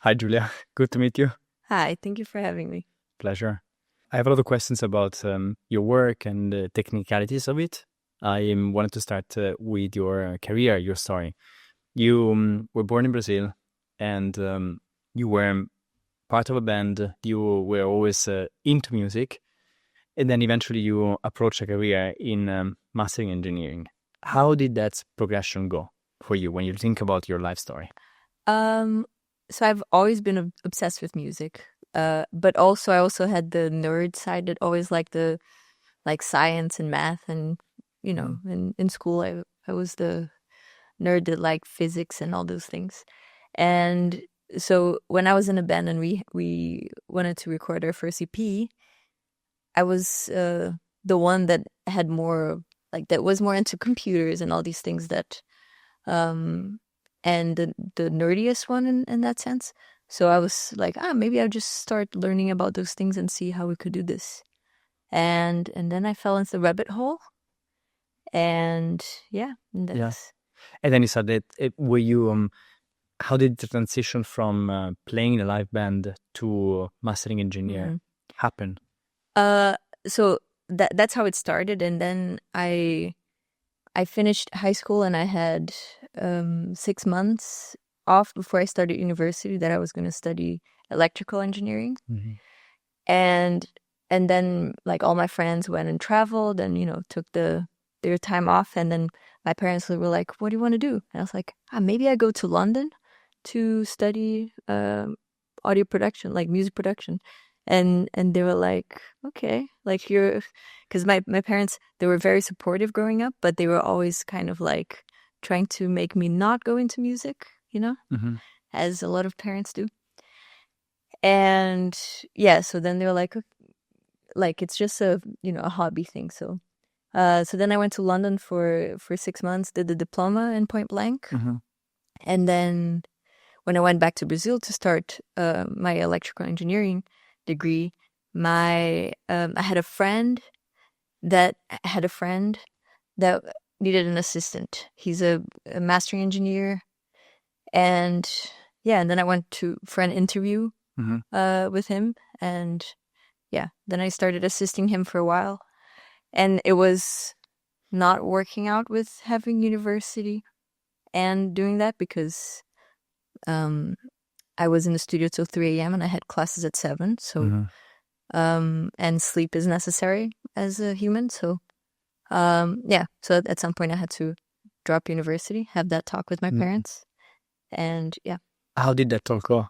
Hi, Julia. Good to meet you. Hi, thank you for having me. Pleasure. I have a lot of questions about your work and the technicalities of it. I wanted to start with your career, your story. You were born in Brazil, and you were part of a band. You were always into music, and then eventually you approached a career in mastering engineering. How did that progression go for you when you think about your life story? So I've always been obsessed with music, but I also had the nerd side that always liked the science and math, and in school I was the nerd that liked physics and all those things. And so when I was in a band and we wanted to record our first EP, I was the one that had more that was more into computers and all these things that and the nerdiest one in that sense. So I was like, maybe I'll just start learning about those things and see how we could do this. And then I fell into the rabbit hole. And that's... And then you said that were you how did the transition from playing in a live band to mastering engineer happen? So that's how it started, and then I finished high school and I had 6 months off before I started university that I was going to study electrical engineering. And then all my friends went and traveled and took their time off, and then my parents were like, what do you want to do? And I was like, maybe I go to London to study audio production, like music production. And they were like, okay, because my parents, they were very supportive growing up, but they were always kind of trying to make me not go into music, as a lot of parents do. And so then they were like it's just a hobby thing. So then I went to London for 6 months, did the diploma in point blank. And then when I went back to Brazil to start my electrical engineering degree, I had a friend that needed an assistant. He's a mastering engineer, and then I went for an interview with him, and then I started assisting him for a while, and it was not working out with having university and doing that because I was in the studio till 3 a.m. and I had classes at 7. So, and sleep is necessary as a human. So, so at some point I had to drop university, have that talk with my parents. And How did that talk go?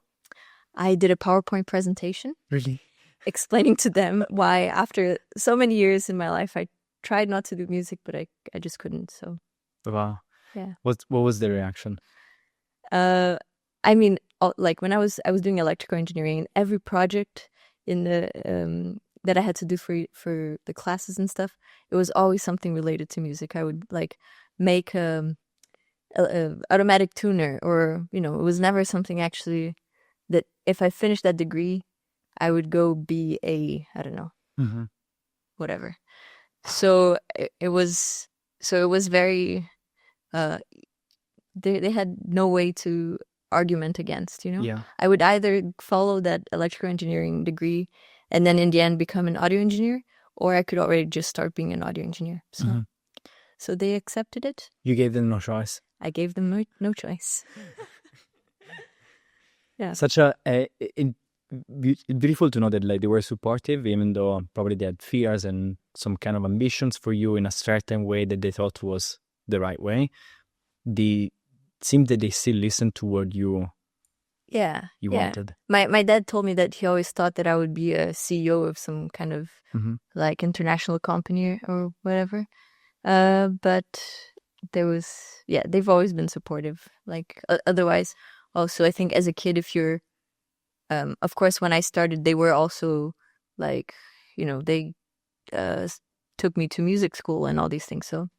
I did a PowerPoint presentation. Really? Explaining to them why after so many years in my life, I tried not to do music, but I just couldn't. So, wow. Yeah. What was the reaction? I mean, when I was doing electrical engineering, and every project in the that I had to do for the classes and stuff, it was always something related to music. I would make a automatic tuner, or it was never something actually that if I finished that degree, I would go be I don't know, whatever. So it was very. They had no way to argument against, I would either follow that electrical engineering degree and then in the end become an audio engineer, or I could already just start being an audio engineer. So they accepted it. You gave them no choice. I gave them no choice. Such beautiful to know that they were supportive, even though probably they had fears and some kind of ambitions for you in a certain way that they thought was the right way. It seemed that they still listened to what you wanted. My dad told me that he always thought that I would be a CEO of some kind of international company or whatever. But there was they've always been supportive. Otherwise, also I think as a kid, if you're of course when I started, they were also they took me to music school and all these things. So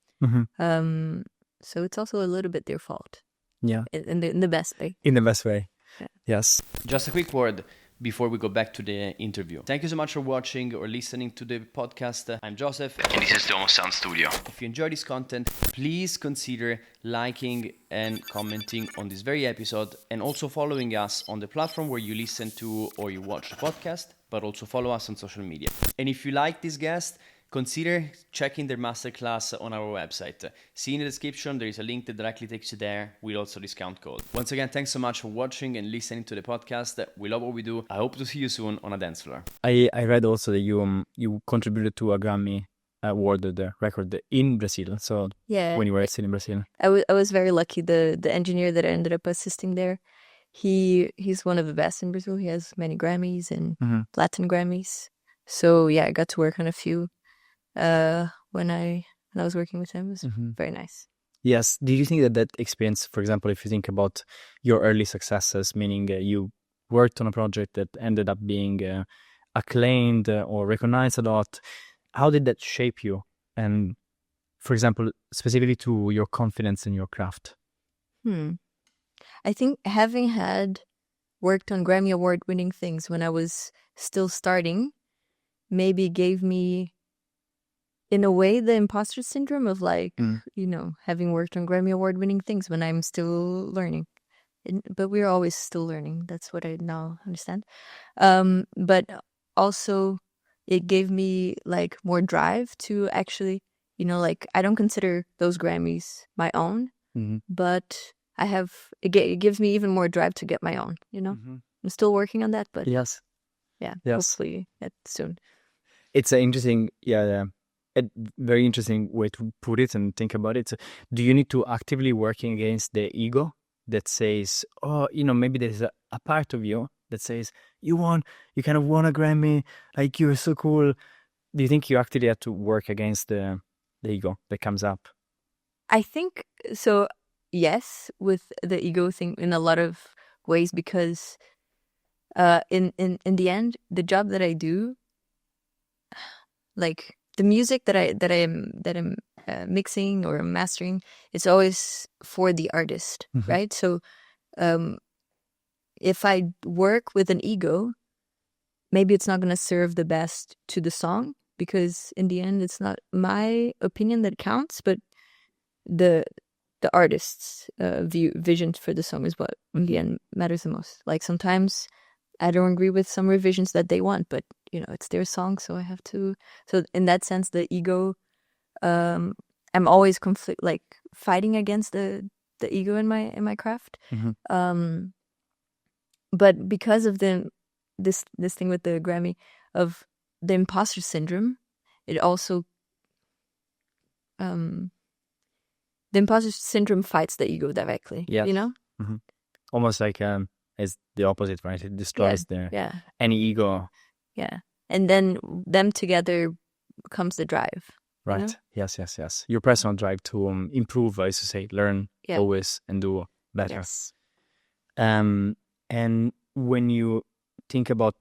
so it's also a little bit their fault. Yeah. In the best way. In the best way. Yeah. Yes. Just a quick word. before we go back to the interview. Thank you so much for watching or listening to the podcast. I'm Joseph, and this is the HoS Sound Studio. If you enjoy this content, please consider liking and commenting on this very episode, and also following us on the platform where you listen to or you watch the podcast, but also follow us on social media. And if you like this guest, consider checking their masterclass on our website. See in the description, there is a link that directly takes you there with also discount code. Once again, thanks so much for watching and listening to the podcast. We love what we do. I hope to see you soon on a dance floor. I read also that you contributed to a Grammy award, the record in Brazil. So Yeah. when you were still in Brazil. I was very lucky. The engineer that I ended up assisting there, he's one of the best in Brazil. He has many Grammys and Latin Grammys. So yeah, I got to work on a few when I was working with him. It was very nice. Yes. Do you think that experience, for example, if you think about your early successes, meaning you worked on a project that ended up being acclaimed or recognized a lot, how did that shape you? And for example, specifically to your confidence in your craft? I think having had worked on Grammy Award winning things when I was still starting maybe gave me, in a way, the imposter syndrome of having worked on Grammy Award winning things when I'm still learning. But we're always still learning. That's what I now understand. But also it gave me like more drive to actually, I don't consider those Grammys my own, but it gives me even more drive to get my own, I'm still working on that, but yes, hopefully soon. It's an interesting, a very interesting way to put it and think about it. So do you need to actively working against the ego that says, oh, maybe there's a part of you that says, you kind of won a Grammy, like you're so cool. Do you think you actually have to work against the ego that comes up? I think so, yes, with the ego thing in a lot of ways, because in the end, the job that I do, like the music that I'm mixing or mastering, it's always for the artist, right? So if I work with an ego, maybe it's not going to serve the best to the song, because in the end, it's not my opinion that counts, but the artist's vision for the song is what in the end matters the most. Like sometimes I don't agree with some revisions that they want, but it's their song, so I have to. So in that sense, the ego, I'm always fighting against the ego in my craft. But because of this thing with the Grammy of the imposter syndrome, it also the imposter syndrome fights the ego directly. Yes. Almost like it's the opposite, right? It destroys any ego. Yeah. And then them together comes the drive. Right. Yes. Your personal drive to improve, I used to say, learn always and do better. Yes. And when you think about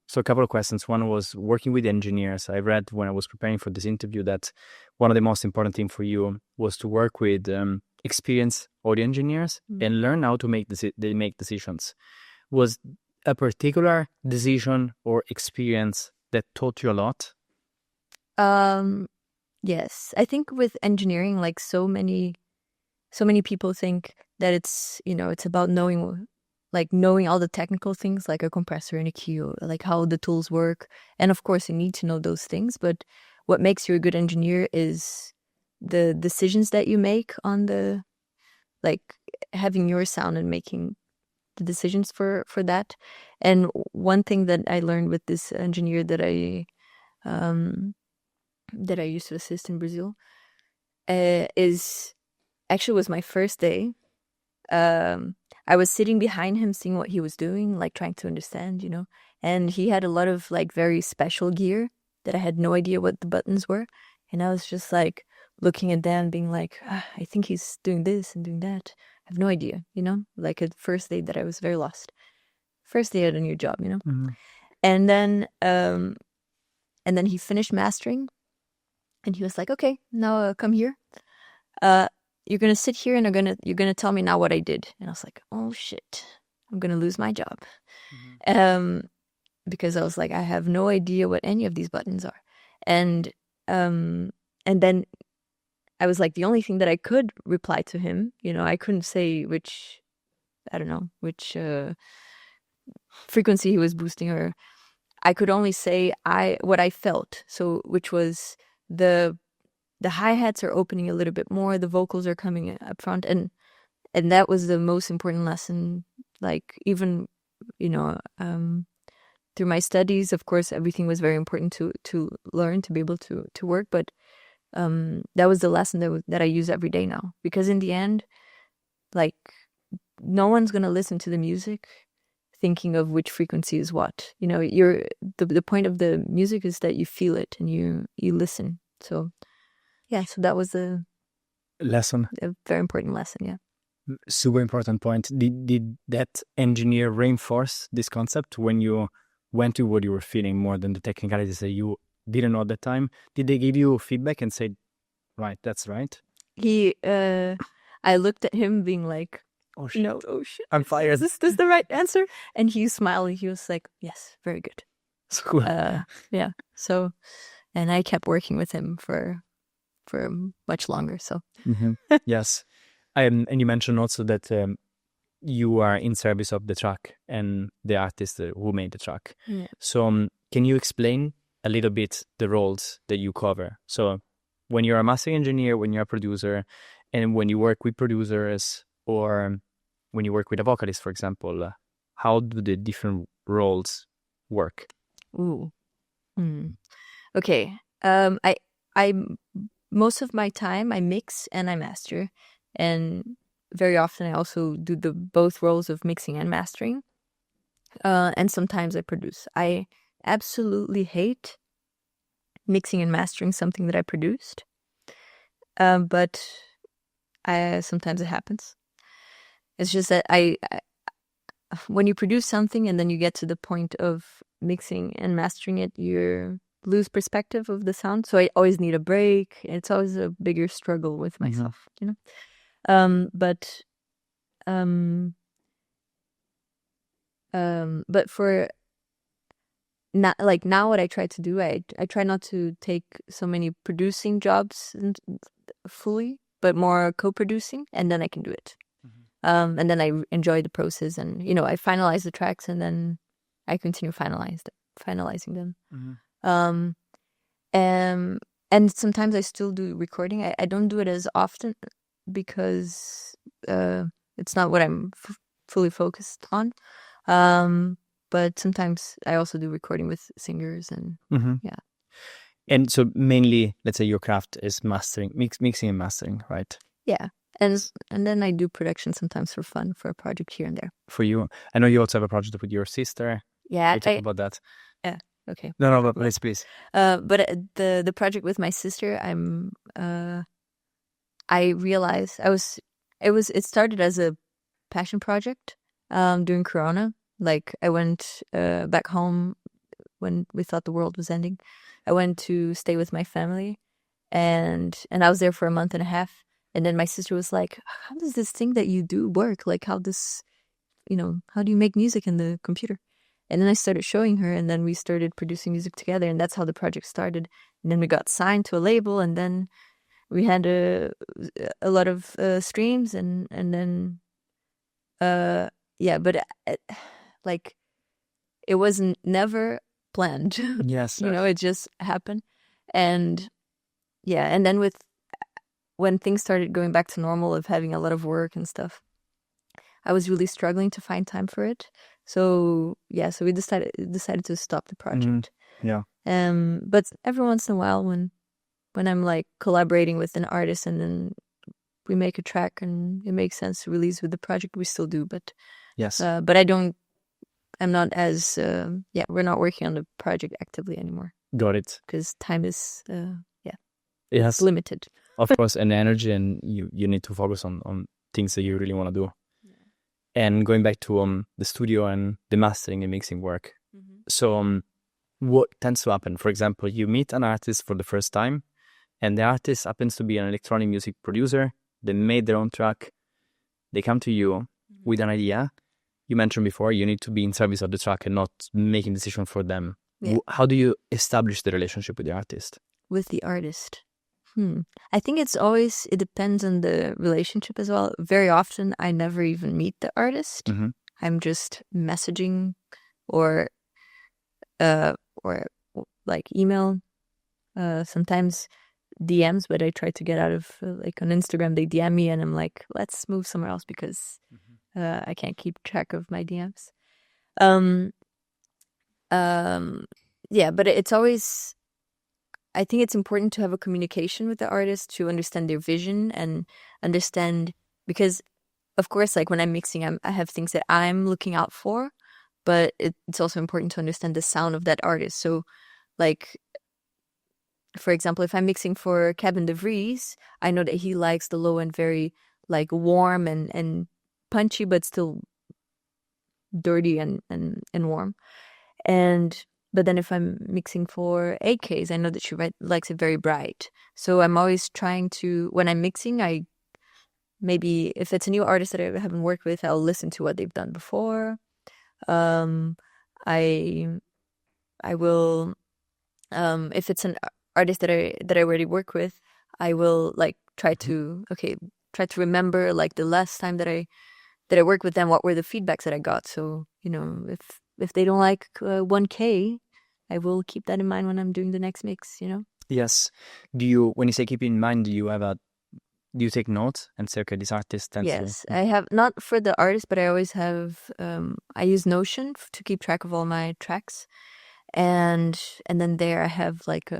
so a couple of questions. One was working with engineers. I read when I was preparing for this interview that one of the most important things for you was to work with experienced audio engineers and learn how to make decisions. Was a particular decision or experience that taught you a lot? Yes. I think with engineering, like so many people think that it's about knowing all the technical things, like a compressor and a EQ, like how the tools work. And of course you need to know those things, but what makes you a good engineer is the decisions that you make on having your sound and making the decisions for that. And one thing that I learned with this engineer that I used to assist in Brazil is actually was my first day. I was sitting behind him, seeing what he was doing, like trying to understand, and he had a lot of like very special gear that I had no idea what the buttons were. And I was just like looking at them being like, I think he's doing this and doing that. I have no idea, like a first day that I was very lost. First day at a new job, And then he finished mastering and he was like, okay, now come here. You're going to sit here and you're going to tell me now what I did. And I was like, oh shit, I'm gonna lose my job. Because I was like, I have no idea what any of these buttons are. And then I was like, the only thing that I could reply to him, I couldn't say which frequency he was boosting, or I could only say what I felt. So, which was the hi-hats are opening a little bit more, the vocals are coming up front, and that was the most important lesson. Like, even through my studies, of course, everything was very important to learn, to be able to work, but that was the lesson that I use every day now. Because in the end, like, no one's gonna listen to the music thinking of which frequency is what. The point of the music is that you feel it and you listen. So so that was a very important lesson. Yeah. Super important point. Did that engineer reinforce this concept when you went to what you were feeling more than the technicalities that you didn't know at the time? Did they give you feedback and say, right, that's right? I looked at him being like, oh shit, I'm fired. Is this the right answer? And he smiled. He was like, yes, very good. So cool. Yeah. So, and I kept working with him for much longer. So yes. And you mentioned also that you are in service of the track and the artist who made the track. Yeah. So can you explain a little bit the roles that you cover? So when you're a mastering engineer, when you're a producer, and when you work with producers, or when you work with a vocalist, for example, how do the different roles work? Ooh. Okay. I most of my time I mix and I master, and very often I also do both roles of mixing and mastering. And sometimes I produce. I absolutely hate mixing and mastering something that I produced, but sometimes it happens. It's just that when you produce something and then you get to the point of mixing and mastering it, you lose perspective of the sound. So I always need a break. It's always a bigger struggle with myself, But for now what I try to do, I try not to take so many producing jobs fully, but more co-producing, and then I can do it. And then I enjoy the process, and I finalize the tracks, and then I continue finalizing them. And sometimes I still do recording. I don't do it as often because it's not what I'm fully focused on. But sometimes I also do recording with singers, and yeah. And so mainly, let's say your craft is mastering, mixing and mastering, right? Yeah. And then I do production sometimes for fun, for a project here and there. For you, I know you also have a project with your sister. Yeah, we talk about that. Yeah. Okay. No, but please. But the project with my sister, I realized it started as a passion project during Corona. Like, I went back home when we thought the world was ending. I went to stay with my family, and I was there for a month and a half. And then my sister was like, how does this thing that you do work? Like, how do you make music in the computer? And then I started showing her, and then we started producing music together, and that's how the project started. And then we got signed to a label, and then we had a lot of streams, and then but like, it wasn't never planned. Yes. It just happened. And yeah, and then when things started going back to normal of having a lot of work and stuff, I was really struggling to find time for it. So yeah, so we decided to stop the project. Yeah. But every once in a while, when I'm like collaborating with an artist, and then we make a track and it makes sense to release with the project, we still do. But yes. But I'm not as we're not working on the project actively anymore. Got it. Because time is it's limited. Of course, and energy, and you need to focus on things that you really want to do. Yeah. And going back to the studio and the mastering and mixing work. So what tends to happen? For example, you meet an artist for the first time, and the artist happens to be an electronic music producer. They made their own track. They come to you with an idea, you mentioned before, you need to be in service of the track and not making decision for them. Yeah. How do you establish the relationship with the artist? With the artist. I think it depends on the relationship as well. Very often, I never even meet the artist. Mm-hmm. I'm just messaging or like email. Sometimes DMs, but I try to get out of like on Instagram. They DM me and I'm like, let's move somewhere else because I can't keep track of my DMs. Yeah, but it's always. I think it's important to have a communication with the artist to understand their vision and understand, because of course, like when I'm mixing, I have things that I'm looking out for, but it's also important to understand the sound of that artist. So like, for example, if I'm mixing for Cabin de Vries, I know that he likes the low end very like warm and punchy, but still dirty and warm. But then if I'm mixing for AKs, I know that she likes it very bright. So I'm always trying to, when I'm mixing, maybe if it's a new artist that I haven't worked with, I'll listen to what they've done before. I will, if it's an artist that I already work with, I will like try to remember like the last time that I worked with them, what were the feedbacks that I got. So, if they don't like 1K, I will keep that in mind when I'm doing the next mix, Yes. When you say keep in mind, do you take notes and say, okay, this artist tends to... Yes, I have, not for the artist, but I always have, I use Notion to keep track of all my tracks. And then there I have like,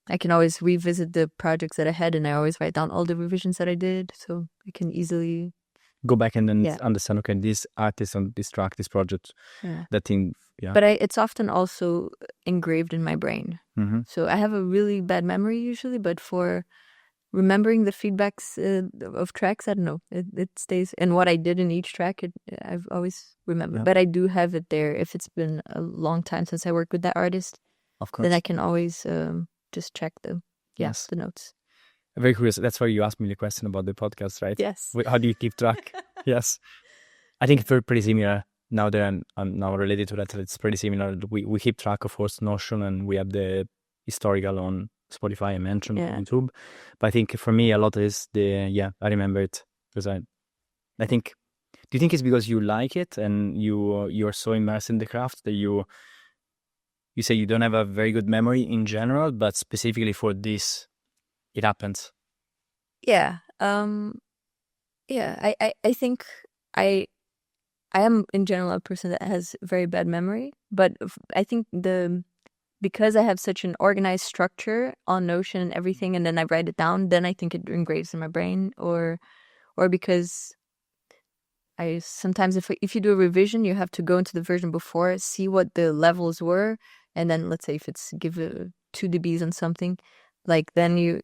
I can always revisit the projects that I had, and I always write down all the revisions that I did. So I can easily go back and then understand, okay, this artist on this track, this project, that thing. Yeah. But it's often also engraved in my brain. Mm-hmm. So I have a really bad memory usually, but for remembering the feedbacks of tracks, I don't know, it stays. And what I did in each track, I've always remembered. Yeah. But I do have it there. If it's been a long time since I worked with that artist, of course, then I can always just check the notes. Very curious. That's why you asked me the question about the podcast, right? Yes. How do you keep track? Yes. I think it's pretty similar. Now that I'm now related to that, it's pretty similar. We keep track, of course, Notion, and we have the historical on Spotify, I mentioned, on YouTube. But I think for me, a lot is I remember it because I think, do you think it's because you like it and you're so immersed in the craft that you say you don't have a very good memory in general, but specifically for this, it happens? Yeah. I think I am in general a person that has very bad memory, but I think because I have such an organized structure on Notion and everything, and then I write it down, then I think it engraves in my brain, or because I sometimes if you do a revision, you have to go into the version before, see what the levels were, and then let's say if it's give 2 dBs on something, like then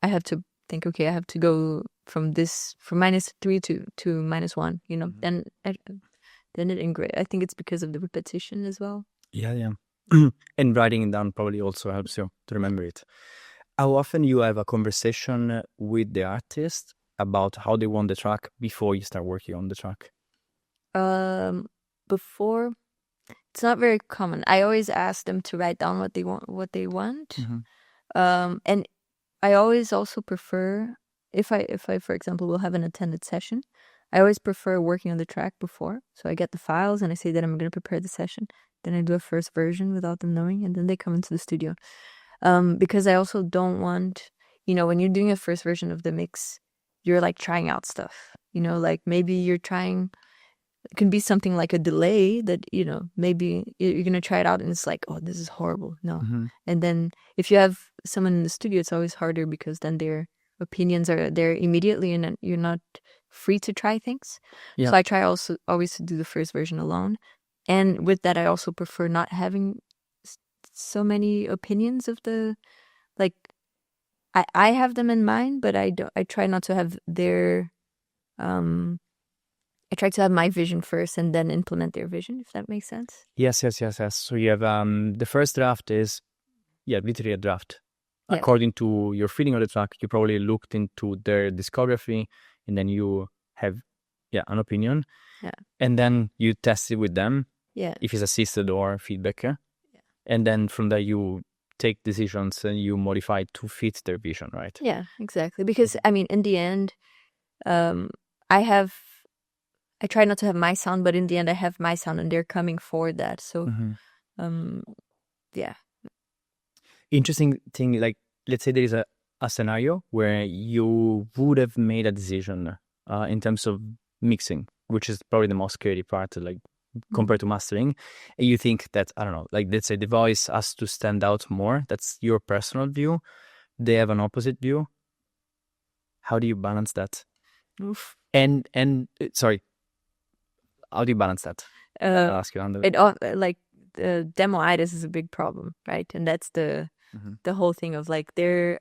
I have to think, okay, I have to go from -3 to -1, Mm-hmm. then it engraves. I think it's because of the repetition as well. Yeah. And writing it down probably also helps you to remember it. How often you have a conversation with the artist about how they want the track before you start working on the track? Before, it's not very common. I always ask them to write down what they want. Mm-hmm. And I always also prefer, if I, for example, will have an attended session, I always prefer working on the track before. So I get the files and I say that I'm going to prepare the session. Then I do a first version without them knowing, and then they come into the studio. Because I also don't want, when you're doing a first version of the mix, you're like trying out stuff. Like maybe you're trying, it can be something like a delay that, maybe you're going to try it out and it's like, oh, this is horrible. No. Mm-hmm. And then if you have someone in the studio, it's always harder because then their opinions are there immediately and you're not free to try things. Yeah. So I try always to do the first version alone. And with that, I also prefer not having so many opinions of I have them in mind, but I try not to have their, I try to have my vision first and then implement their vision, if that makes sense. Yes. So you have, the first draft is, literally a draft. Yeah. According to your feeling of the track, you probably looked into their discography and then you have an opinion. Yeah. And then you test it with them. Yeah. If it's assisted or feedback. Yeah. And then from there you take decisions and you modify it to fit their vision, right? Yeah, exactly. Because I mean, in the end, I try not to have my sound, but in the end, I have my sound, and they're coming for that. So, yeah. Interesting thing, like let's say there is a scenario where you would have made a decision in terms of mixing, which is probably the most scary part, like compared to mastering, and you think that, I don't know, like let's say the voice has to stand out more. That's your personal view. They have an opposite view. How do you balance that? Oof. And sorry, how do you balance that? I'll ask you on the... Like the demoitis is a big problem, right? And that's the whole thing of like the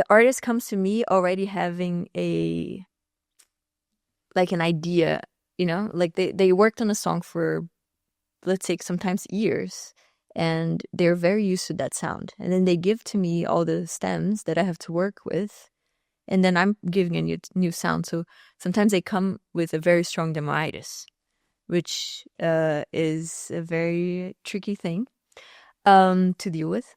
artist comes to me already having an idea, you know, like they worked on a song for, let's say, sometimes years, and they're very used to that sound, and then they give to me all the stems that I have to work with, and then I'm giving a new sound. So sometimes they come with a very strong demoitis, which is a very tricky thing to deal with,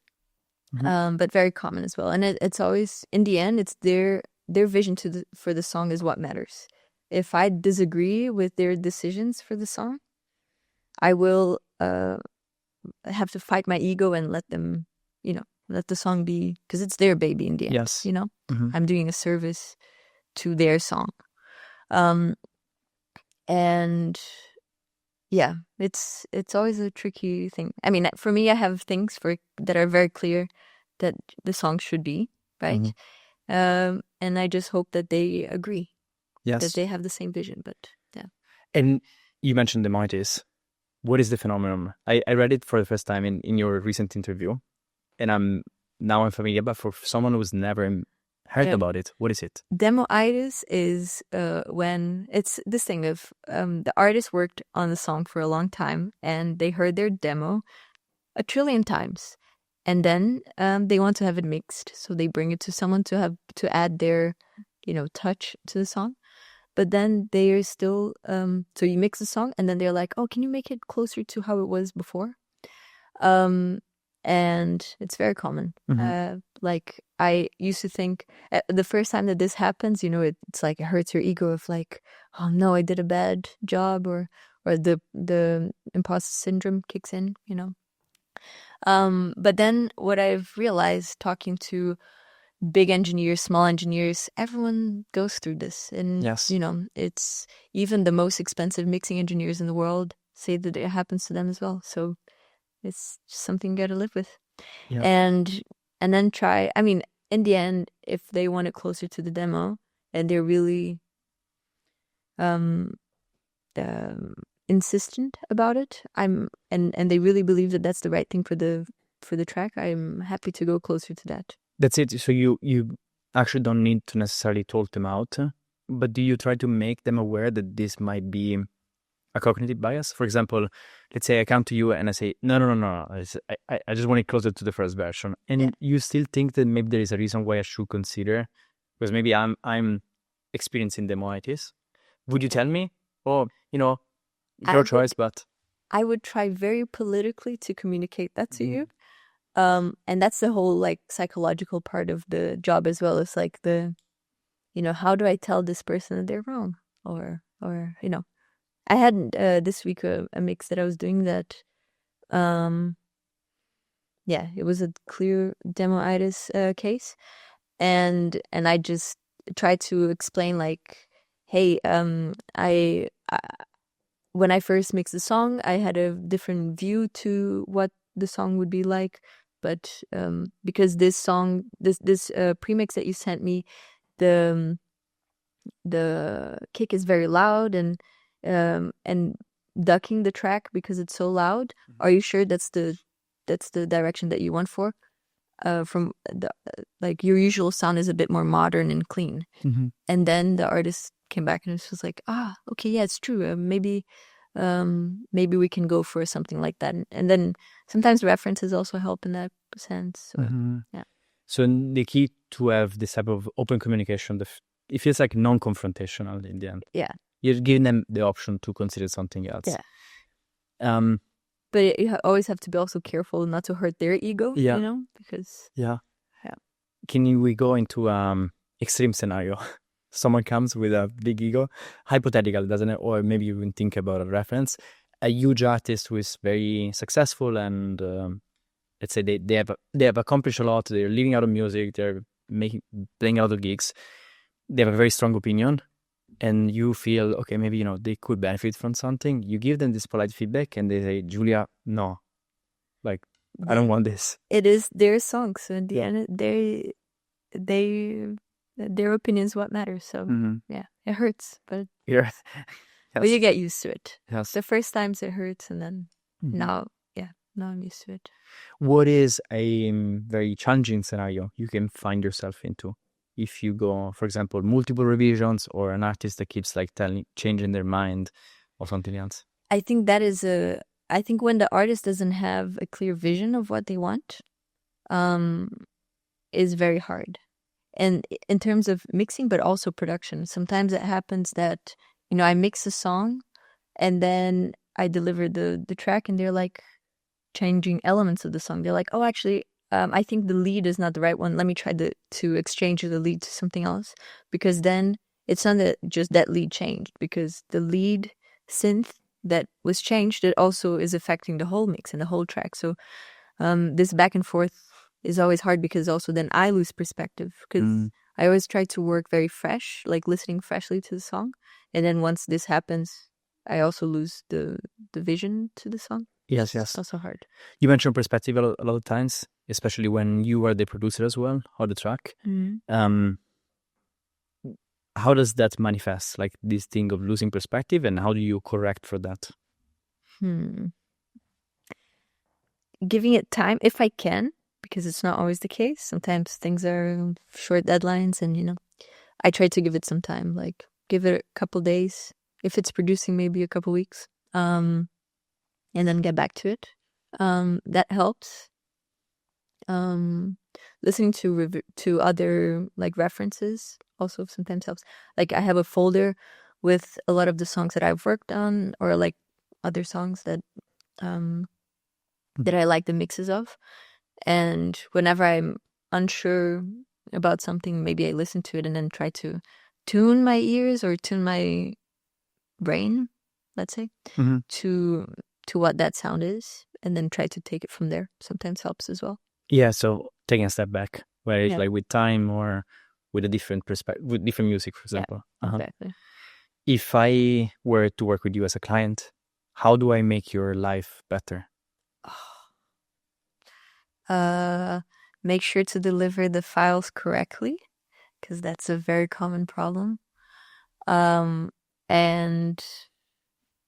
but very common as well. And it's always, in the end, it's their vision for the song is what matters. If I disagree with their decisions for the song, I will have to fight my ego and let them, you know, let the song be, because it's their baby in the end. Yes. You know, I'm doing a service to their song. And yeah, it's always a tricky thing. I mean, for me, I have things that are very clear that the song should be, right? And I just hope that they agree. Yes. That they have the same vision, but yeah. And you mentioned demoitis. What is the phenomenon? I read it for the first time in your recent interview, and I'm familiar, but for someone who's never heard about it, what is it? Demoitis is when it's this thing of the artist worked on the song for a long time, and they heard their demo 1 trillion times, and then they want to have it mixed, so they bring it to someone to add their, you know, touch to the song. But then they are still, so you mix the song, and then they're like, oh, can you make it closer to how it was before? And it's very common. Like, I used to think, the first time that this happens, you know, it's like it hurts your ego of like, oh no, I did a bad job, or the imposter syndrome kicks in, you know. But then what I've realized talking to big engineers, small engineers, everyone goes through this. And, you know, it's even the most expensive mixing engineers in the world say that it happens to them as well. So it's just something you got to live with. Yeah. And then try, I mean, in the end, if they want it closer to the demo and they're really insistent about it, and they really believe that that's the right thing for the track, I'm happy to go closer to that. That's it. So you actually don't need to necessarily talk them out, but do you try to make them aware that this might be a cognitive bias? For example, let's say I come to you and I say, no. I just want it closer to the first version. And you still think that maybe there is a reason why I should consider, because maybe I'm experiencing demoitis. Would you tell me? Or, you know, your choice, but... I would try very politically to communicate that to you. And that's the whole like psychological part of the job as well. It's like you know, how do I tell this person that they're wrong? Or you know, I had this week a mix that I was doing that, it was a clear demoitis case. And I just tried to explain like, hey, when I first mixed the song, I had a different view to what the song would be like. But because this song, this premix that you sent me, the kick is very loud and ducking the track because it's so loud. Are you sure that's the direction that you want for? From the like your usual sound is a bit more modern and clean. And then the artist came back and it was like, okay, yeah, it's true. Maybe we can go for something like that. And then sometimes references also help in that sense. So, yeah. So the key to have this type of open communication, it feels like non-confrontational in the end. Yeah. You're giving them the option to consider something else. Yeah. But you always have to be also careful not to hurt their ego, Yeah. you know, because Yeah. Yeah. Can we go into extreme scenario? Someone comes with a big ego, hypothetical, doesn't it? Or maybe you can think about a reference. A huge artist who is very successful and let's say they have accomplished a lot. They're living out of music. They're playing a lot of gigs. They have a very strong opinion, and you feel okay. Maybe they could benefit from something. You give them this polite feedback, and they say, "Julia, no, like I don't want this." it is their songs. So in the end, their opinions what matters. So yeah, it hurts, but Yeah. but you get used to it. Yes. The first times it hurts, and then now I'm used to it. What is a very challenging scenario you can find yourself into if you go, for example, multiple revisions or an artist that keeps like changing their mind or something else? I think that is I think when the artist doesn't have a clear vision of what they want, is very hard. And in terms of mixing, but also production, sometimes it happens that, I mix a song and then I deliver the track and they're like changing elements of the song. They're like, oh, actually, I think the lead is not the right one. Let me try to exchange the lead to something else. Because then it's not that just that lead changed, because the lead synth that was changed, it also is affecting the whole mix and the whole track. So this back and forth is always hard, because also then I lose perspective, because I always try to work very fresh, like listening freshly to the song. And then once this happens, I also lose the vision to the song. Yes. It's also hard. You mentioned perspective a lot of times, especially when you are the producer as well of the track. How does that manifest, like this thing of losing perspective, and how do you correct for that? Giving it time, if I can, because it's not always the case. Sometimes things are short deadlines, and I try to give it some time, like give it a couple days. If it's producing, maybe a couple weeks, and then get back to it. That helps. Listening to other like references also sometimes helps. Like I have a folder with a lot of the songs that I've worked on, or like other songs that I like the mixes of. And whenever I'm unsure about something, maybe I listen to it and then try to tune my ears or tune my brain, let's say, to what that sound is, and then try to take it from there. Sometimes helps as well. Yeah, so taking a step back, where it's like with time or with a different perspective, with different music, for example. Exactly. If I were to work with you as a client, how do I make your life better? Make sure to deliver the files correctly, because that's a very common problem. And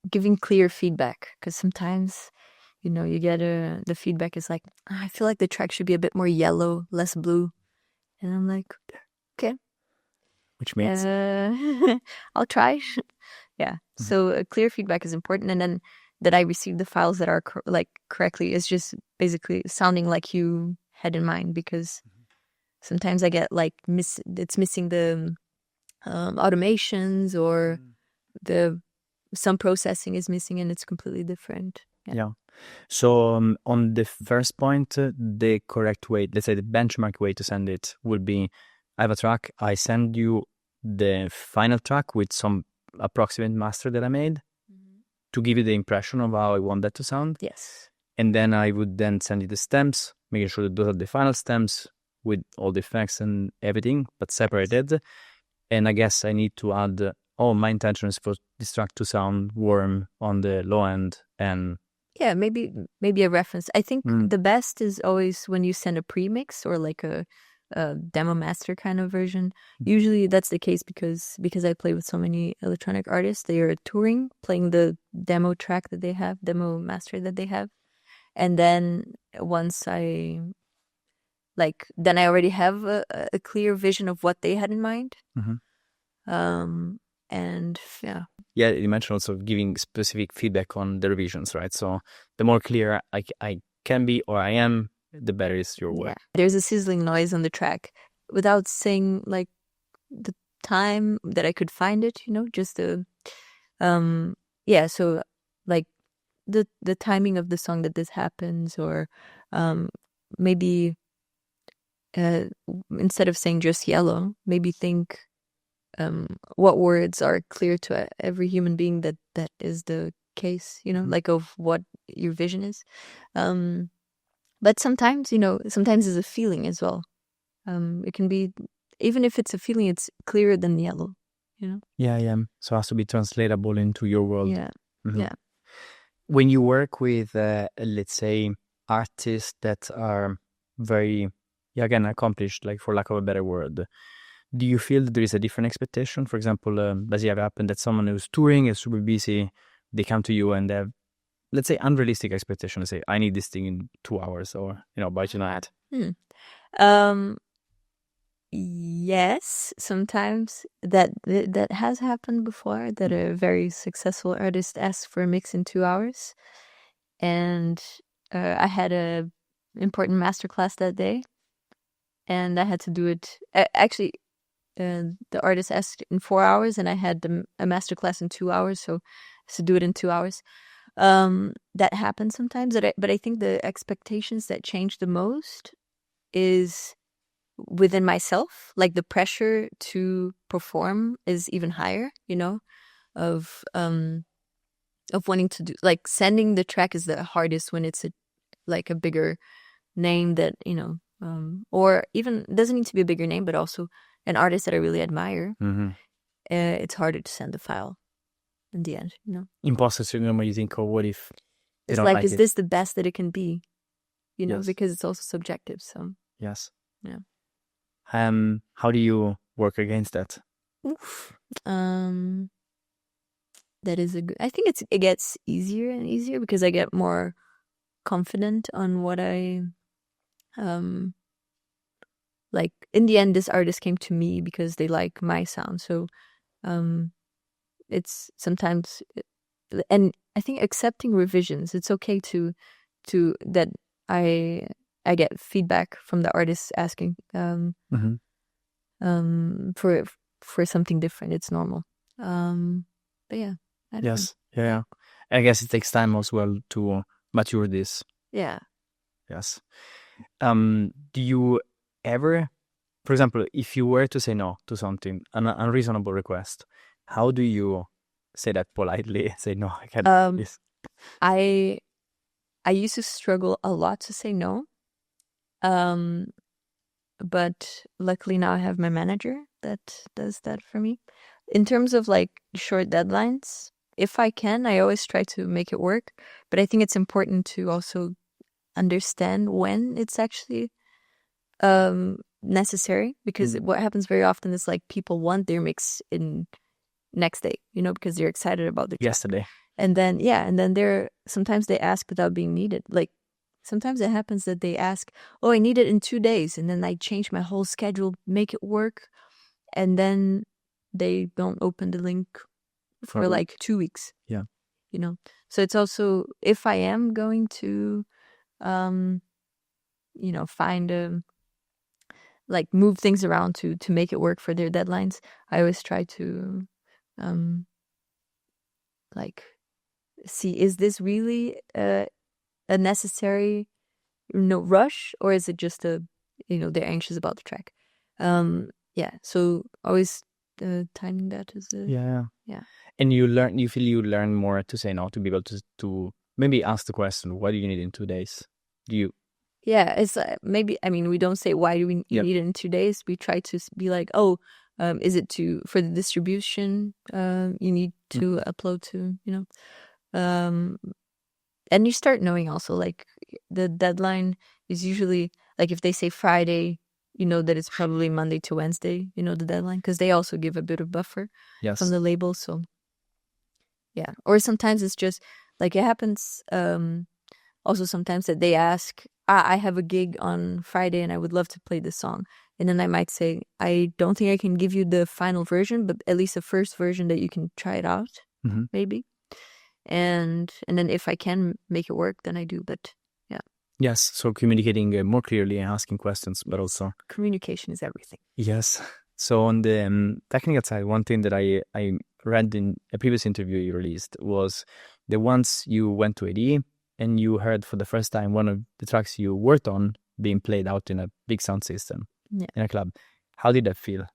giving clear feedback, because sometimes you get the feedback is like, I feel like the track should be a bit more yellow, less blue. And I'm like, okay. Which means? I'll try. Yeah. So clear feedback is important. And then that I receive the files that are correctly is just basically sounding like you had in mind, because sometimes I get like it's missing the automations, or some processing is missing and it's completely different. Yeah. So on the first point, the correct way, let's say the benchmark way to send it would be, I have a track, I send you the final track with some approximate master that I made to give you the impression of how I want that to sound. Yes. And then I would then send you the stems, making sure that those are the final stems with all the effects and everything, but separated. And I guess I need to add, my intention is for this track to sound warm on the low end, and yeah, maybe a reference. I think the best is always when you send a premix or like a demo master kind of version. Usually that's the case because I play with so many electronic artists. They are touring, playing the demo track that they have, demo master that they have. And then once then I already have a clear vision of what they had in mind. And yeah. Yeah, you mentioned also giving specific feedback on the revisions, right? So the more clear I can be, or I am, the better is your work. Yeah. There's a sizzling noise on the track without saying like time that I could find it, just the so like the timing of the song that this happens, or maybe instead of saying just yellow, maybe think what words are clear to every human being that is the case, like of what your vision is. But sometimes, sometimes it's a feeling as well. It can be, even if it's a feeling, it's clearer than yellow, Yeah. So it has to be translatable into your world. Yeah. Yeah. When you work with, let's say, artists that are very, again, accomplished, like for lack of a better word, do you feel that there is a different expectation? For example, does it ever happen that someone who's touring is super busy, they come to you and they have, let's say, unrealistic expectation? Let's say, I need this thing in 2 hours, or, budget on that. Yes, sometimes that has happened before, that a very successful artist asked for a mix in 2 hours. And I had a important masterclass that day, and I had to do it. Actually, the artist asked in 4 hours, and I had a masterclass in 2 hours, so I had to do it in 2 hours. That happens sometimes, but I think the expectations that change the most is within myself. Like the pressure to perform is even higher, of wanting to do, like, sending the track is the hardest when it's a bigger name that, or even, it doesn't need to be a bigger name, but also an artist that I really admire. It's harder to send the file in the end, Imposter syndrome, when you think, oh, what if they it's don't like, like is it? this the best that it can be? Yes. Because it's also subjective. So yes. Yeah. How do you work against that? Oof. That is I think it gets easier and easier because I get more confident on what I like. In the end, this artist came to me because they like my sound. So it's sometimes, and I think accepting revisions, it's okay to that I get feedback from the artist asking for something different. It's normal. But yeah. Yes. Yeah. I guess it takes time as well to mature this. Yeah. Yes. Do you ever, for example, if you were to say no to something, an unreasonable request, how do you say that politely? Say no, I can't do this. I used to struggle a lot to say no. But luckily now I have my manager that does that for me. In terms of like short deadlines, if I can, I always try to make it work. But I think it's important to also understand when it's actually necessary, because what happens very often is like people want their mix in next day, because they're excited about the track. Yesterday. And then sometimes they ask without being needed. Like sometimes it happens that they ask, oh, I need it in 2 days, and then I change my whole schedule, make it work, and then they don't open the link for like 2 weeks. Yeah. So it's also, if I am going to find like move things around to make it work for their deadlines, I always try to like see, is this really a necessary rush, or is it just they're anxious about the track? So always timing that is yeah. And you feel you learn more to say no, to be able to maybe ask the question, what do you need in 2 days? Do you? Yeah, it's maybe, I mean, we don't say why do we need it in 2 days. We try to be like, oh, is it for the distribution you need to upload to, and you start knowing also, like, the deadline is usually, like, if they say Friday, that it's probably Monday to Wednesday, the deadline, because they also give a bit of buffer from the label. So yeah, or sometimes it's just like, it happens also sometimes that they ask, I have a gig on Friday and I would love to play this song, and then I might say, I don't think I can give you the final version, but at least the first version that you can try it out, maybe. And then if I can make it work, then I do. But yeah. Yes. So communicating more clearly and asking questions, but also communication is everything. Yes. So on the technical side, one thing that I read in a previous interview you released was that once you went to AD and you heard for the first time one of the tracks you worked on being played out in a big sound system in a club. How did that feel?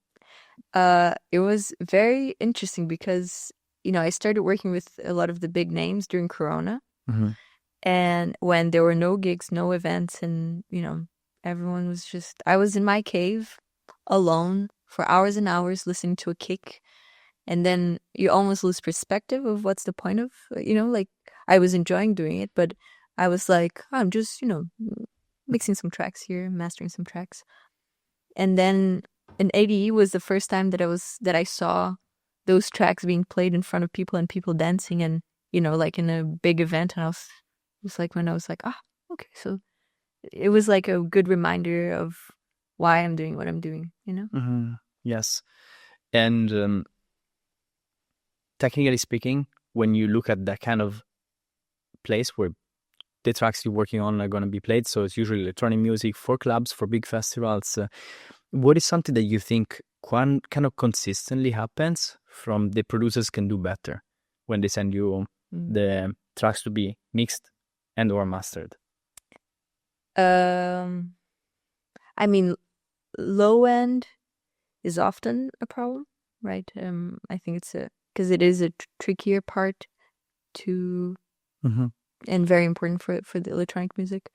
It was very interesting because, I started working with a lot of the big names during Corona. Mm-hmm. And when there were no gigs, no events, and, everyone was I was in my cave alone for hours and hours listening to a kick. And then you almost lose perspective of what's the point of, like I was enjoying doing it, but I was like, I'm just, mixing some tracks here, mastering some tracks. And then in ADE was the first time that I saw those tracks being played in front of people and people dancing and, like in a big event. And it was like when I was like, okay. So it was like a good reminder of why I'm doing what I'm doing, Mm-hmm. Yes. And technically speaking, when you look at that kind of place where the tracks you're working on are going to be played, so it's usually electronic music for clubs, for big festivals, what is something that you think kind of consistently happens from the producers can do better when they send you the tracks to be mixed and or mastered? I mean, low end is often a problem, right? I think it's because it is a trickier part to and very important for the electronic music.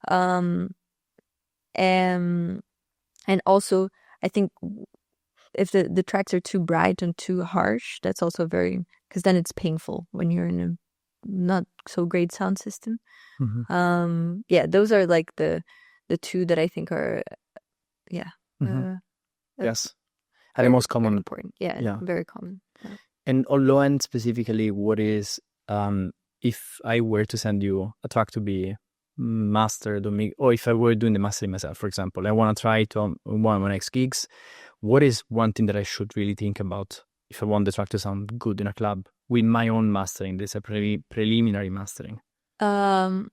And also I think if the tracks are too bright and too harsh, that's also because then it's painful when you're in a not so great sound system. Those are like the two that I think are yes, are the most common. Very important. Yeah, very common. Yeah. And on low end specifically, what is if I were to send you a track to be mastered or if I were doing the mastering myself, for example, I want to try it on one of my next gigs, what is one thing that I should really think about if I want the track to sound good in a club with my own mastering? This is a preliminary mastering. I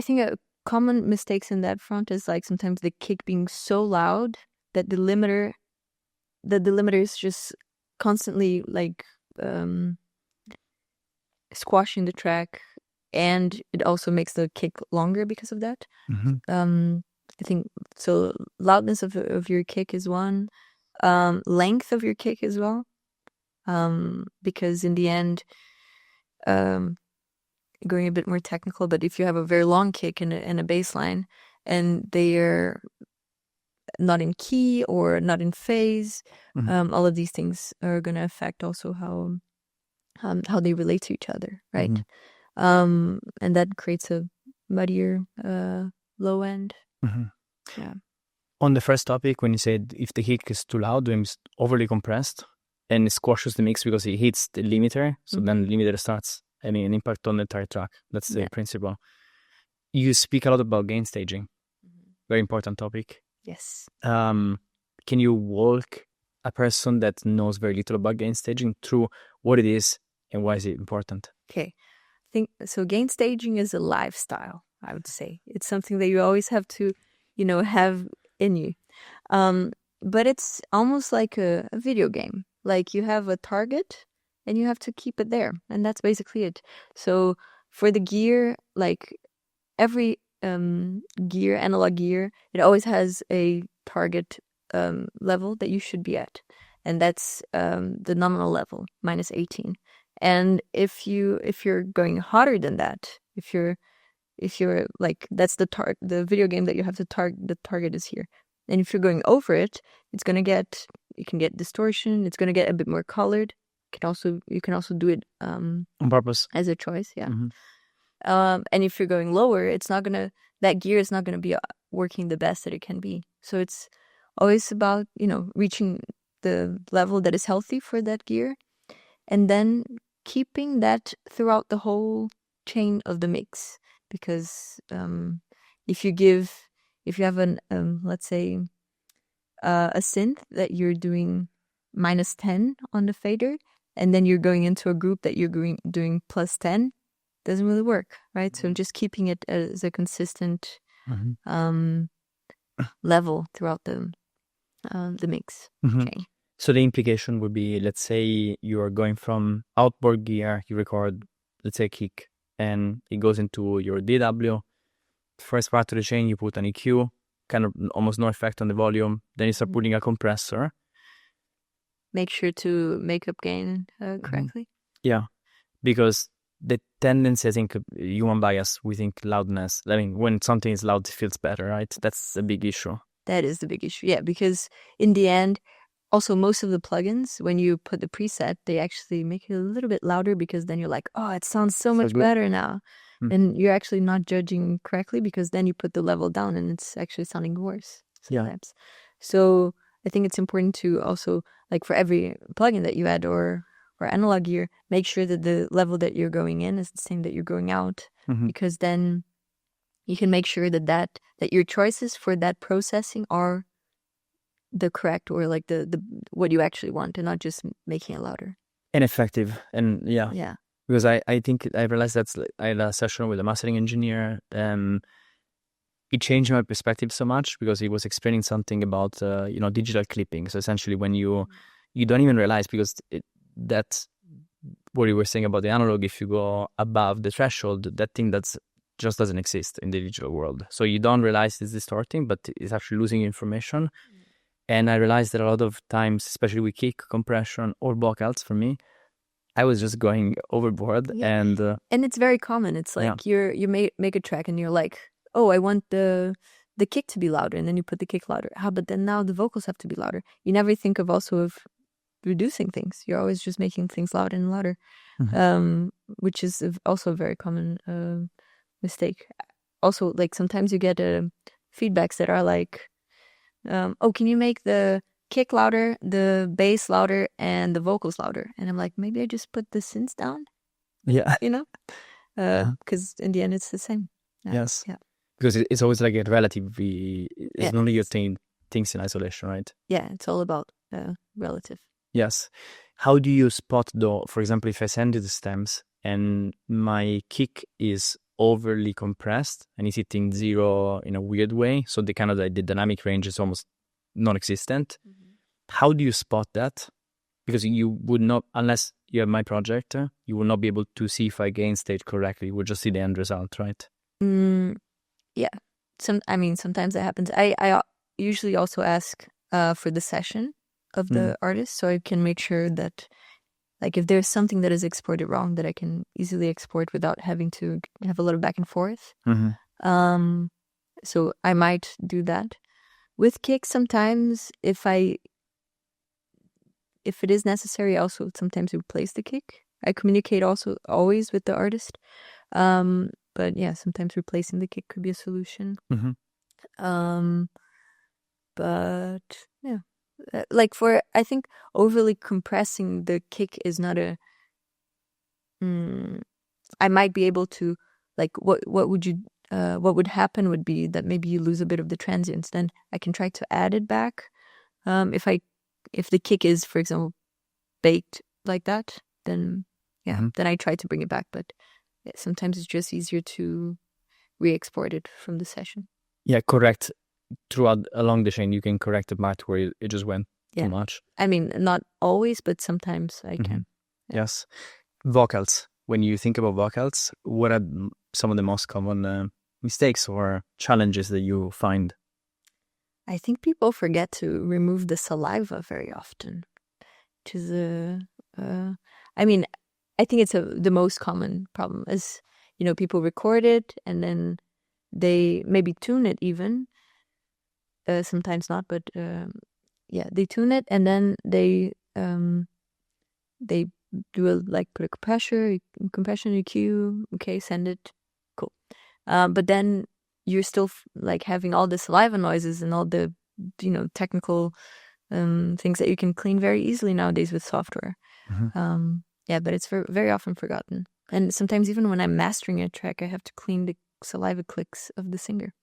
think a common mistakes in that front is like sometimes the kick being so loud that the limiter is just constantly like squashing the track, and it also makes the kick longer because of that. I think so. Loudness of your kick is one. Length of your kick as well. Because in the end, going a bit more technical, but if you have a very long kick and a bass line, and they are not in key or not in phase, all of these things are going to affect also how they relate to each other, right? And that creates a muddier low end. Yeah. On the first topic, when you said if the kick is too loud, when it's overly compressed and it squashes the mix because it hits the limiter, so then the limiter starts having an impact on the entire track. That's the principle. You speak a lot about gain staging. Very important topic. Yes. Can you walk a person that knows very little about gain staging through what it is and why is it important? Okay. I think so. Gain staging is a lifestyle, I would say. It's something that you always have to, have in you. But it's almost like a video game. Like you have a target and you have to keep it there. And that's basically it. So for the gear, like every analog gear, it always has a target level that you should be at. And that's the nominal level, minus 18. And if you're going hotter than that, if you're like, that's the video game that you have to the target is here. And if you're going over it, you can get distortion. It's going to get a bit more colored. You can also do it on purpose as a choice. Yeah. And if you're going lower, that gear is not going to be working the best that it can be. So it's always about, reaching the level that is healthy for that gear, and then keeping that throughout the whole chain of the mix. Because if you have let's say a synth that you're doing minus 10 on the fader, and then you're going into a group that you're doing plus 10, doesn't really work, right? So just keeping it as a consistent level throughout the mix. Mhm. Okay. So the implication would be, let's say you are going from outboard gear, you record, let's say, kick, and it goes into your DW. First part of the chain, you put an EQ, kind of almost no effect on the volume. Then you start putting a compressor. Make sure to make up gain correctly. Yeah, because the tendency, I think, human bias, we think loudness. I mean, when something is loud, it feels better, right? That's a big issue. That is the big issue. Yeah, because in the end, also most of the plugins, when you put the preset, they actually make it a little bit louder because then you're like, oh, it sounds so much good. better now. Mm. And you're actually not judging correctly because then you put the level down and it's actually sounding worse sometimes. So I think it's important to also, like for every plugin that you add or analog gear, make sure that the level that you're going in is the same that you're going out, because then you can make sure that your choices for that processing are the correct, or like the what you actually want, and not just making it louder and effective. And yeah. Because I think I realized that's, I had a session with a mastering engineer. It changed my perspective so much because he was explaining something about digital clipping. So essentially, when you don't even realize, because that's what you were saying about the analog. If you go above the threshold, that thing just doesn't exist in the digital world. So you don't realize it's distorting, but it's actually losing information. And I realized that a lot of times, especially with kick, compression, or vocals, for me, I was just going overboard. Yeah. And it's very common. It's like you make a track and you're like, oh, I want the kick to be louder, and then you put the kick louder. But then now the vocals have to be louder. You never think of reducing things. You're always just making things louder and louder, which is also a very common mistake. Also, like sometimes you get feedbacks that are like, oh, can you make the kick louder, the bass louder, and the vocals louder? And I'm like, maybe I just put the synths down. Yeah. Because in the end it's the same. Yes. Yeah. Because it's always like a relative. It's not only you think things in isolation, right? Yeah, it's all about relative. Yes. How do you spot though? For example, if I send you the stems and my kick is overly compressed and it's hitting zero in a weird way, so the kind of the dynamic range is almost non-existent. How do you spot that? Because you would not, unless you have my project, you will not be able to see if I gain state correctly. You will just see the end result, right? Yeah. Sometimes that happens. I usually also ask for the session of the artist, so I can make sure that, like, if there's something that is exported wrong, that I can easily export without having to have a little back and forth. So I might do that. With kick, sometimes if it is necessary, I also sometimes replace the kick. I communicate also always with the artist. But yeah, sometimes replacing the kick could be a solution. But yeah, like I think overly compressing the kick is not I might be able to, like, what would happen would be that maybe you lose a bit of the transients. Then I can try to add it back. If the kick is, for example, baked like that, then then I try to bring it back. But sometimes it's just easier to re-export it from the session. Yeah, correct. Along the chain, you can correct the part where it just went too much. I mean, not always, but sometimes I can. Yeah. Yes. Vocals. When you think about vocals, what are some of the most common mistakes or challenges that you find? I think people forget to remove the saliva very often, which is I think it's the most common problem is, people record it and then they maybe tune it even. Sometimes not, but they tune it and then they do put a compression EQ, okay, send it, cool. But then you're still having all the saliva noises and all the technical things that you can clean very easily nowadays with software. But it's very often forgotten. And sometimes even when I'm mastering a track, I have to clean the saliva clicks of the singer.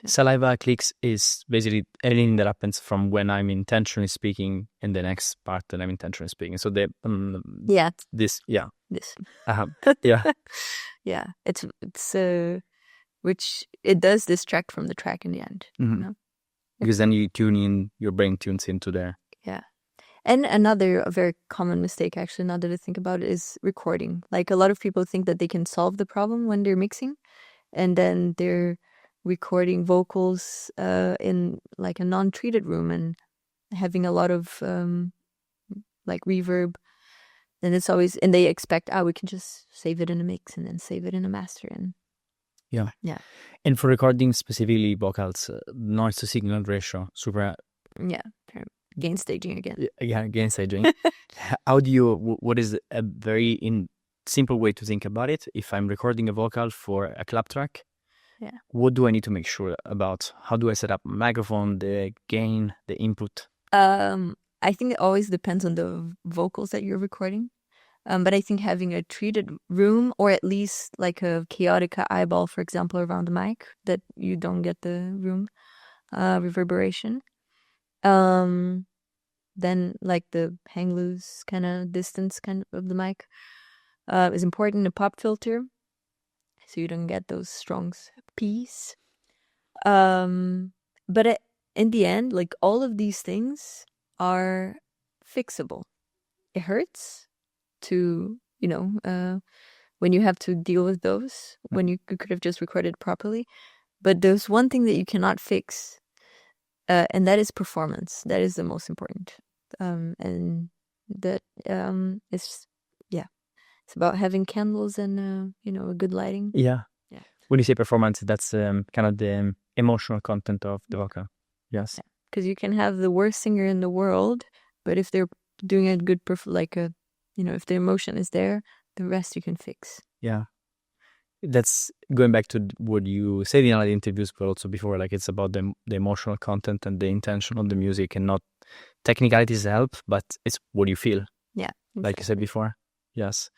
Saliva clicks is basically anything that happens from when I'm intentionally speaking and the next part that I'm intentionally speaking. So this. It's which it does distract from the track in the end. because then your brain tunes into there. Yeah. And another very common mistake, actually, now that I think about it, is recording. Like, a lot of people think that they can solve the problem when they're mixing, and then they're recording vocals in like a non-treated room and having a lot of like reverb. Then it's always, and they expect, we can just save it in a mix and then save it in a master. And yeah. And for recording specifically vocals, noise to signal ratio, super. Yeah. Gain staging again. Yeah, gain staging. What is a very simple way to think about it? If I'm recording a vocal for a club track, what do I need to make sure about? How do I set up microphone, the gain, the input? I think it always depends on the vocals that you're recording. But I think having a treated room, or at least like a chaotic eyeball, for example, around the mic, that you don't get the room reverberation. Then like the hang loose kind of distance of the mic is important. A pop filter, so you don't get those strong P's. But in the end, like, all of these things are fixable. It hurts to, when you have to deal with those, when you could have just recorded properly. But there's one thing that you cannot fix, and that is performance. That is the most important. And that is, it's about having candles and, a good lighting. Yeah. When you say performance, that's kind of the emotional content of the vocal. Yes. Because you can have the worst singer in the world, but if they're doing a good, if the emotion is there, the rest you can fix. Yeah. That's going back to what you said in other interviews, but also before, like, it's about the emotional content and the intention of the music, and not technicalities help, but it's what you feel. Yeah. Exactly. Like you said before. Yes.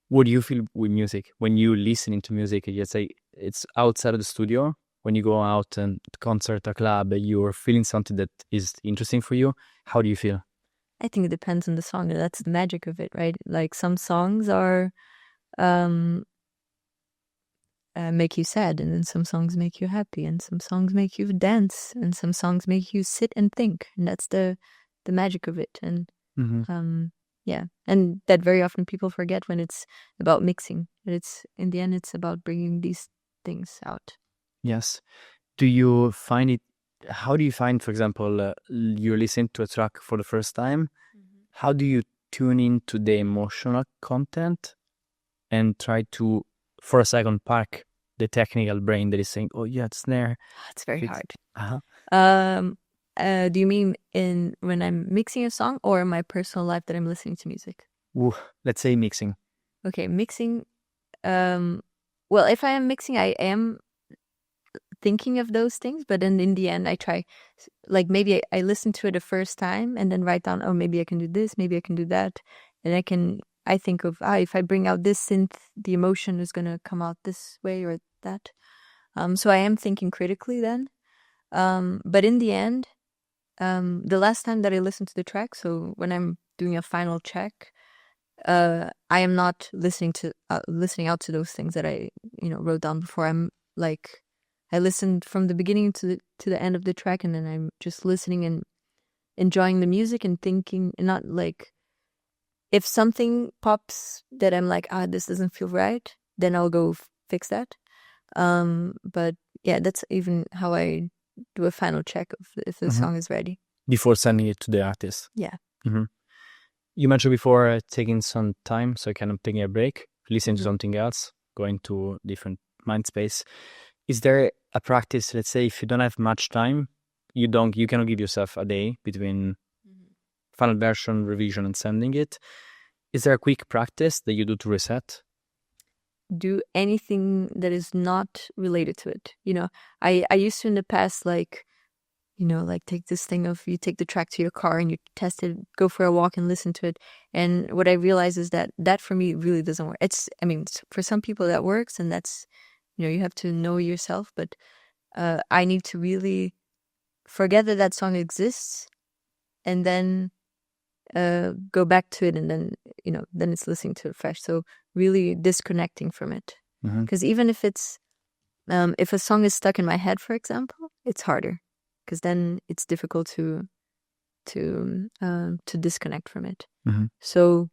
What do you feel with music when you listen to music? You say it's outside of the studio. When you go out and concert, a club, you're feeling something that is interesting for you. How do you feel? I think it depends on the song. That's the magic of it, right? Like, some songs are make you sad, and then some songs make you happy, and some songs make you dance, and some songs make you sit and think, and that's the magic of it. And and that very often people forget when it's about mixing. But it's, in the end, it's about bringing these things out. Yes. Do you find it? How do you find, for example, you listen to a track for the first time? How do you tune into the emotional content and try to, for a second, park the technical brain that is saying, "Oh yeah, it's there"? It's very hard. Uh-huh. Do you mean when I'm mixing a song, or in my personal life that I'm listening to music? Let's say mixing. Okay, mixing. Well, if I am mixing, I am thinking of those things, but then in the end I try, like, maybe I listen to it the first time and then write down, maybe I can do this, maybe I can do that, and I think of, if I bring out this synth, the emotion is gonna come out this way or that. So I am thinking critically then, but in the end, the last time that I listened to the track, so when I'm doing a final check, I am not listening out to those things that I wrote down before. I'm like, I listened from the beginning to the end of the track, and then I'm just listening and enjoying the music and thinking, and not like, if something pops that I'm like, this doesn't feel right, then I'll go fix that. But yeah, that's even how I do a final check of if the song is ready. Before sending it to the artist. Yeah. Mm-hmm. You mentioned before taking some time, so kind of taking a break, listening to something else, going to different mind space. Is there a practice, let's say, if you don't have much time, you cannot give yourself a day between final version, revision, and sending it? Is there a quick practice that you do to reset? Do anything that is not related to it. I used to in the past, like, take this thing of, you take the track to your car and you test it, go for a walk and listen to it. And what I realize is that for me really doesn't work. For some people that works, and that's, you have to know yourself, but I need to really forget that song exists, and then go back to it, and then then it's listening to it fresh. So really disconnecting from it, because even if it's if a song is stuck in my head, for example, it's harder. because then it's difficult to disconnect from it. So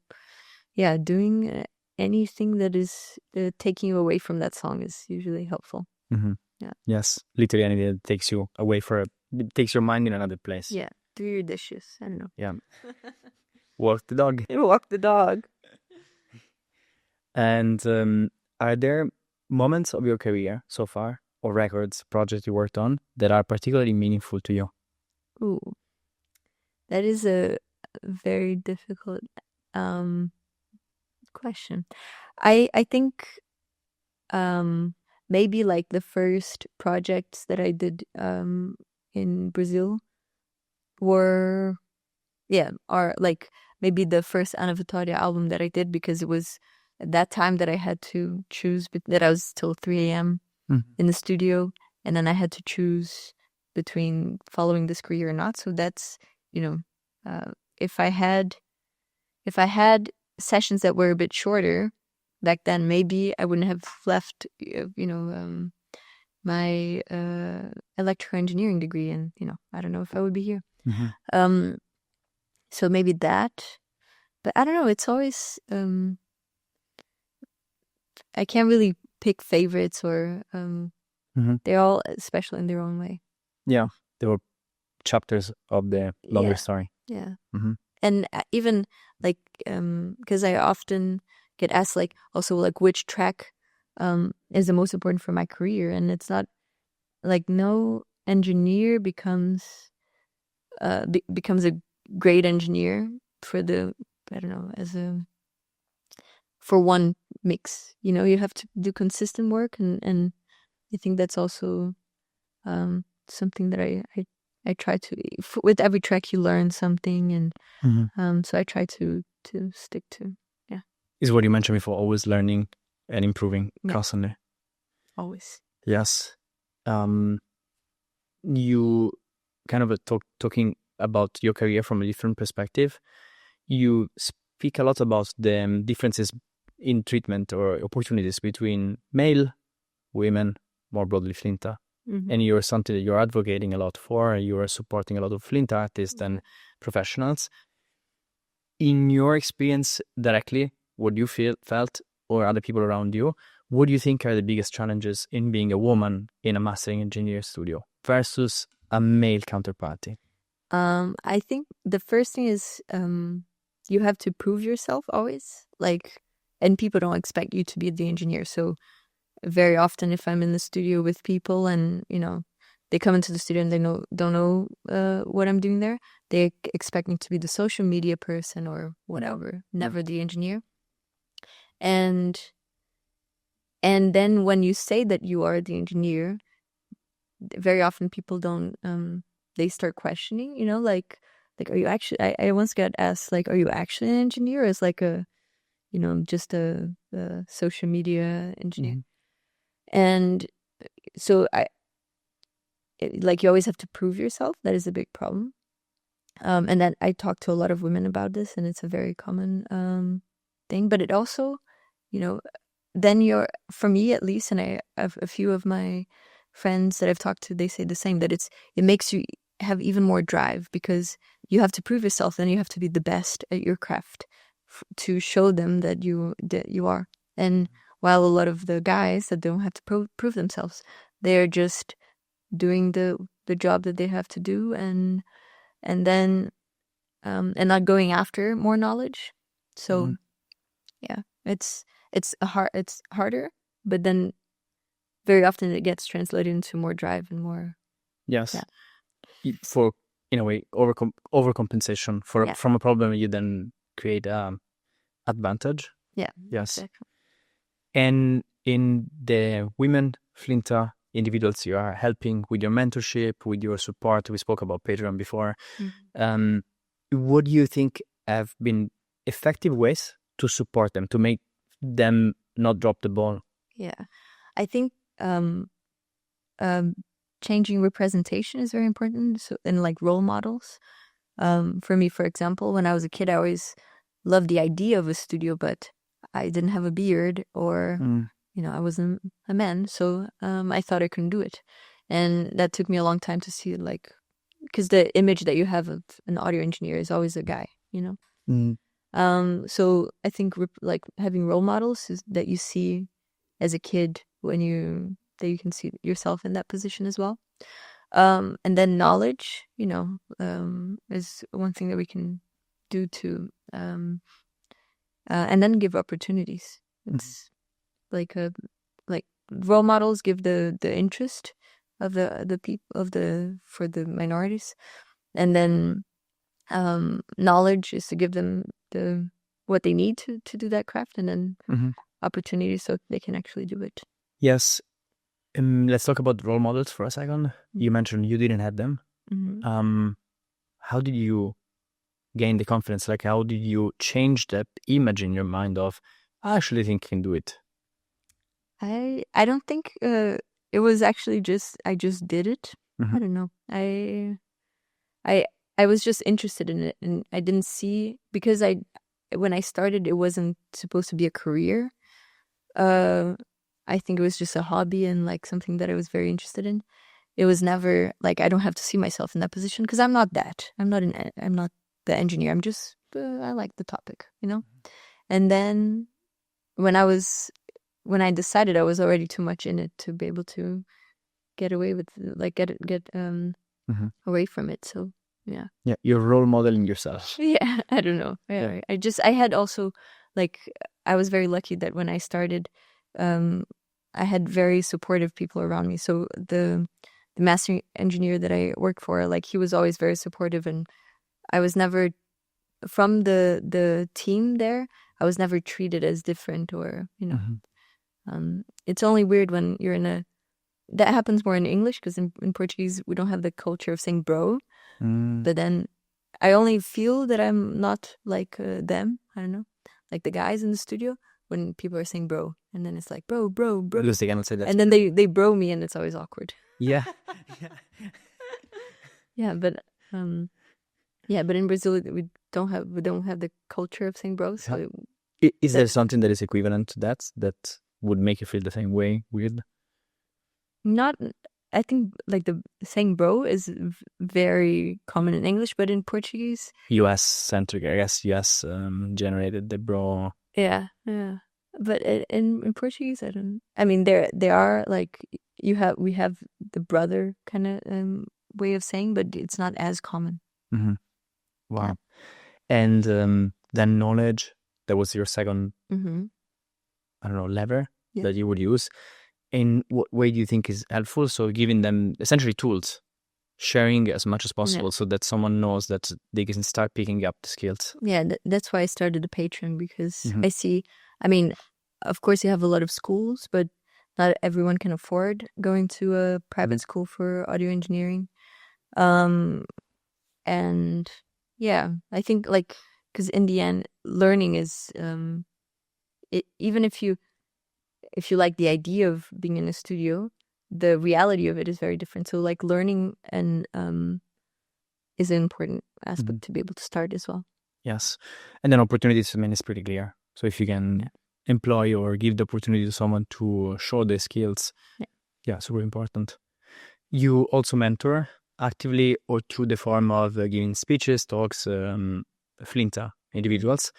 yeah, doing anything that is taking you away from that song is usually helpful. Yeah. Yes, literally anything that takes you away takes your mind in another place. Yeah, do your dishes. I don't know. Yeah. Walk the dog. Walk the dog. And are there moments of your career so far, or records, projects you worked on, that are particularly meaningful to you? Ooh, that is a very difficult question. I think maybe like the first projects that I did in Brazil are like maybe the first Ana Vitória album that I did, because it was at that time that I had to choose, that I was till 3 a.m. in the studio, and then I had to choose between following this career or not. So that's, if I had sessions that were a bit shorter back then, maybe I wouldn't have left, my electrical engineering degree, and I don't know if I would be here. So maybe that, but I don't know. It's always I can't really pick favorites, or they're all special in their own way. Yeah, they were chapters of the longer story. Yeah. And even like because I often get asked like also like which track is the most important for my career, and it's not like no engineer becomes a great engineer for for one mix. You have to do consistent work, and I think that's also something that I try to, with every track you learn something, and so I try to stick to. Yeah, is what you mentioned before, always learning and improving constantly. Always. Yes. You kind of talking about your career from a different perspective. You speak a lot about the differences in treatment or opportunities between male, women, more broadly FLINTA. And you're something that you're advocating a lot for. You're supporting a lot of FLINTA artists and professionals. In your experience directly, what you felt, or other people around you, what do you think are the biggest challenges in being a woman in a mastering engineer studio versus a male counterparty? I think the first thing is you have to prove yourself always, and people don't expect you to be the engineer. So very often, if I'm in the studio with people and they come into the studio and they don't know what I'm doing there, they expect me to be the social media person or whatever, never the engineer. And then when you say that you are the engineer, very often people don't. They start questioning. Like are you actually? I once got asked like, are you actually an engineer? Or is like a, just a social media engineer. And so you always have to prove yourself. That is a big problem. And then I talk to a lot of women about this, and it's a very common thing. But it also, then for me at least, and I have a few of my friends that I've talked to, they say the same, that it makes you have even more drive, because you have to prove yourself, and you have to be the best at your craft to show them that you are. And while a lot of the guys that don't have to prove themselves, they're just doing the job that they have to do, and then and not going after more knowledge. So yeah, it's harder, but then very often it gets translated into more drive and more. Yes. Yeah. For, in a way, overcompensation from a problem, you then create advantage. Yeah. Yes. Exactly. And in the women FLINTA individuals you are helping with your mentorship, with your support, we spoke about Patreon before. What do you think have been effective ways to support them, to make them not drop the ball? Yeah, I think changing representation is very important. So, and like role models. For me, for example, when I was a kid, I always loved the idea of a studio, but I didn't have a beard, or I wasn't a man, so I thought I couldn't do it, and that took me a long time to see like because the image that you have of an audio engineer is always a guy, So I think like having role models that you see as a kid that you can see yourself in that position as well. And then knowledge, is one thing that we can do to, and then give opportunities. It's like role models give the interest of the people for the minorities, and then knowledge is to give them what they need to do that craft, and then opportunities so they can actually do it. Yes. Let's talk about role models for a second. You mentioned you didn't have them. How did you gain the confidence? Like, how did you change that image in your mind of, I actually think I can do it? I don't think it was actually I just did it. I don't know. I was just interested in it, and I didn't see, because when I started, it wasn't supposed to be a career. I think it was just a hobby and like something that I was very interested in. It was never like, I don't have to see myself in that position, because I'm not that. I'm not the engineer. I'm just I like the topic, And then when I decided, I was already too much in it to be able to get away with, like, get away from it. So yeah, you're role modeling yourself. Yeah, I don't know. Yeah. I had also, like, I was very lucky that when I started, I had very supportive people around me. So the master engineer that I work for, like, he was always very supportive, and I was never, from the team there, I was never treated as different, or it's only weird when you're that happens more in English, because in Portuguese we don't have the culture of saying bro. But then I only feel that I'm not like them. I don't know, like the guys in the studio, when people are saying bro, and then it's like bro. Because they cannot say that. And then they bro me, and it's always awkward. Yeah. Yeah, but in Brazil we don't have the culture of saying bro. So is there something that is equivalent to that would make you feel the same way? Weird? Not. I think like the saying bro is very common in English, but in Portuguese, US centric, I guess. US generated the bro. Yeah. But in Portuguese, I mean, there are, like, we have the brother kind of way of saying, but it's not as common. Wow. Yeah. And then knowledge, that was your second, I don't know, lever that you would use. In what way do you think is helpful? So giving them essentially tools, sharing as much as possible, so that someone knows that they can start picking up the skills. Yeah, that's why I started the Patreon, because I see, I mean, of course you have a lot of schools, but not everyone can afford going to a private school for audio engineering. And yeah, I think, like, because in the end, learning is, even if you like the idea of being in a studio, the reality of it is very different. So, like, learning and is an important aspect to be able to start as well. Yes. And then opportunities, I mean, is pretty clear. So if you can employ or give the opportunity to someone to show their skills, super important. You also mentor actively or through the form of giving speeches, talks, FLINTA individuals.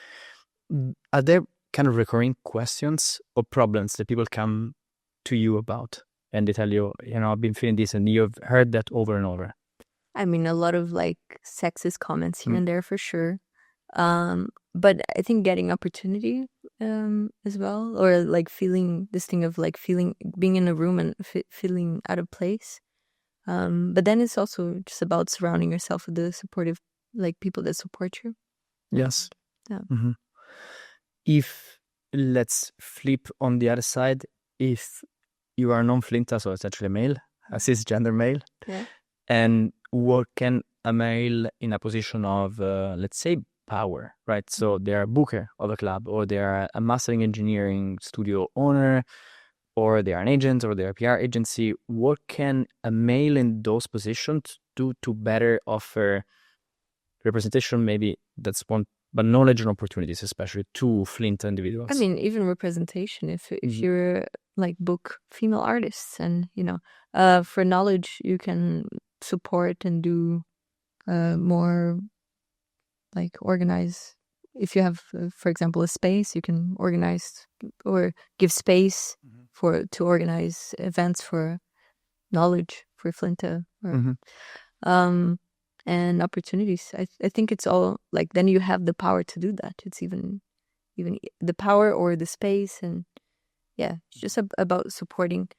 Are there kind of recurring questions or problems that people come to you about, and they tell you, I've been feeling this, and you've heard that over and over? I mean, a lot of, like, sexist comments here and there, for sure. But I think getting opportunity as well, or like feeling this thing of like being in a room and feeling out of place. But then it's also just about surrounding yourself with the supportive, like, people that support you. Yes. Yeah. If, let's flip on the other side, if you are non-FLINTA, so it's actually a male, a cisgender male, and work a male in a position of, let's say, power, right? So they are a booker of a club, or they are a mastering engineering studio owner, or they are an agent, or they are a PR agency. What can a male in those positions do to better offer representation? Maybe that's one, but knowledge and opportunities, especially to FLINTA individuals. I mean, even representation. If you're like book female artists, and for knowledge, you can support and do more like organize. If you have, for example, a space, you can organize or give space to organize events for knowledge for FLINTA or and opportunities. I think it's all like then you have the power to do that. It's even the power or the space, and yeah, it's just about supporting.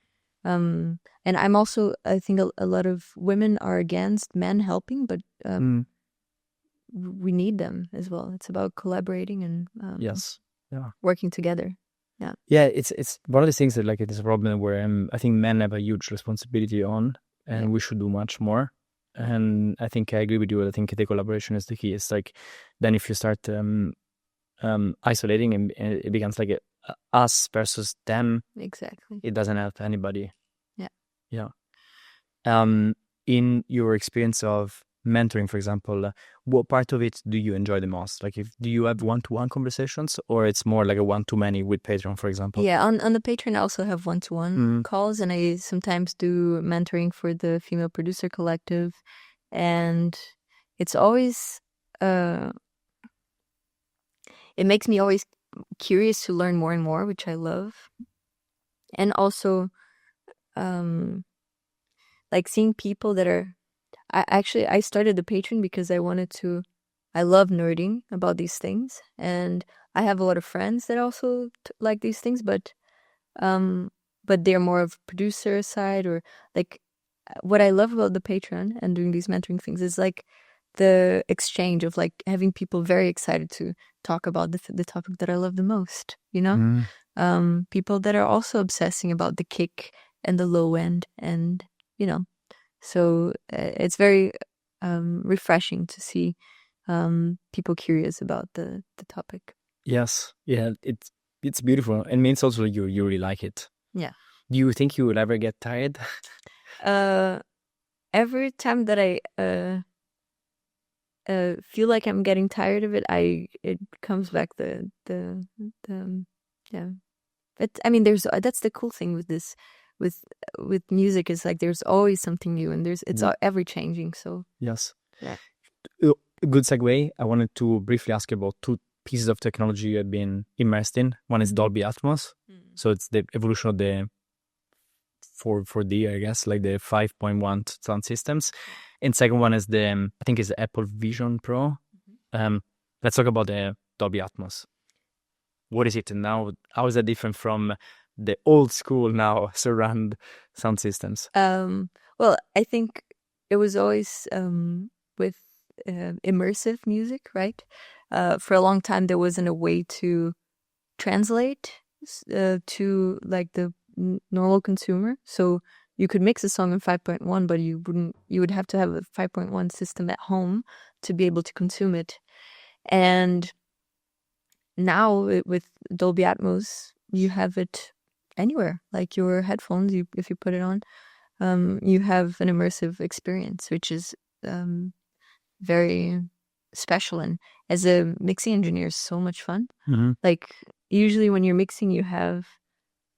And I'm also, I think a lot of women are against men helping, but we need them as well. It's about collaborating and yes, yeah, working together. Yeah, it's one of the things that like it is a problem where I think men have a huge responsibility on, and we should do much more. And I think I agree with you. I think the collaboration is the key. It's like then if you start isolating and it becomes like us versus them. Exactly. It doesn't help anybody. Yeah. In your experience of mentoring, for example, what part of it do you enjoy the most? Like, do you have one-to-one conversations, or it's more like a one-to-many with Patreon, for example? Yeah, on the Patreon I also have one-to-one calls, and I sometimes do mentoring for the Female Producer Collective, and it's always it makes me always curious to learn more and more, which I love, and also like seeing people that are. I started the Patreon because I love nerding about these things, and I have a lot of friends that also like these things, but they're more of producer side, or like what I love about the Patreon and doing these mentoring things is like the exchange of like having people very excited to talk about the topic that I love the most, you know? People that are also obsessing about the kick and the low end, and you know, so it's very refreshing to see people curious about the topic. Yes, yeah, it's beautiful, and means also you really like it. Yeah. Do you think you will ever get tired? Every time that I feel like I'm getting tired of it, it comes back the yeah. I mean, that's the cool thing with this, with music, is like there's always something new, and it's ever changing. So yes, yeah. A good segue. I wanted to briefly ask you about two pieces of technology you have been immersed in. One is Dolby Atmos, so it's the evolution of the 4D, I guess, like the 5.1 sound systems. And second one is I think it's the Apple Vision Pro. Let's talk about the Dolby Atmos. What is it now? How is that different from the old school now surround sound systems? Well, I think it was always with immersive music, right? For a long time, there wasn't a way to translate to like the normal consumer. So you could mix a song in 5.1, but you would have to have a 5.1 system at home to be able to consume it. And now with Dolby Atmos, you have it anywhere, like your headphones. If you put it on, you have an immersive experience, which is very special. And as a mixing engineer, so much fun. Like usually when you're mixing, you have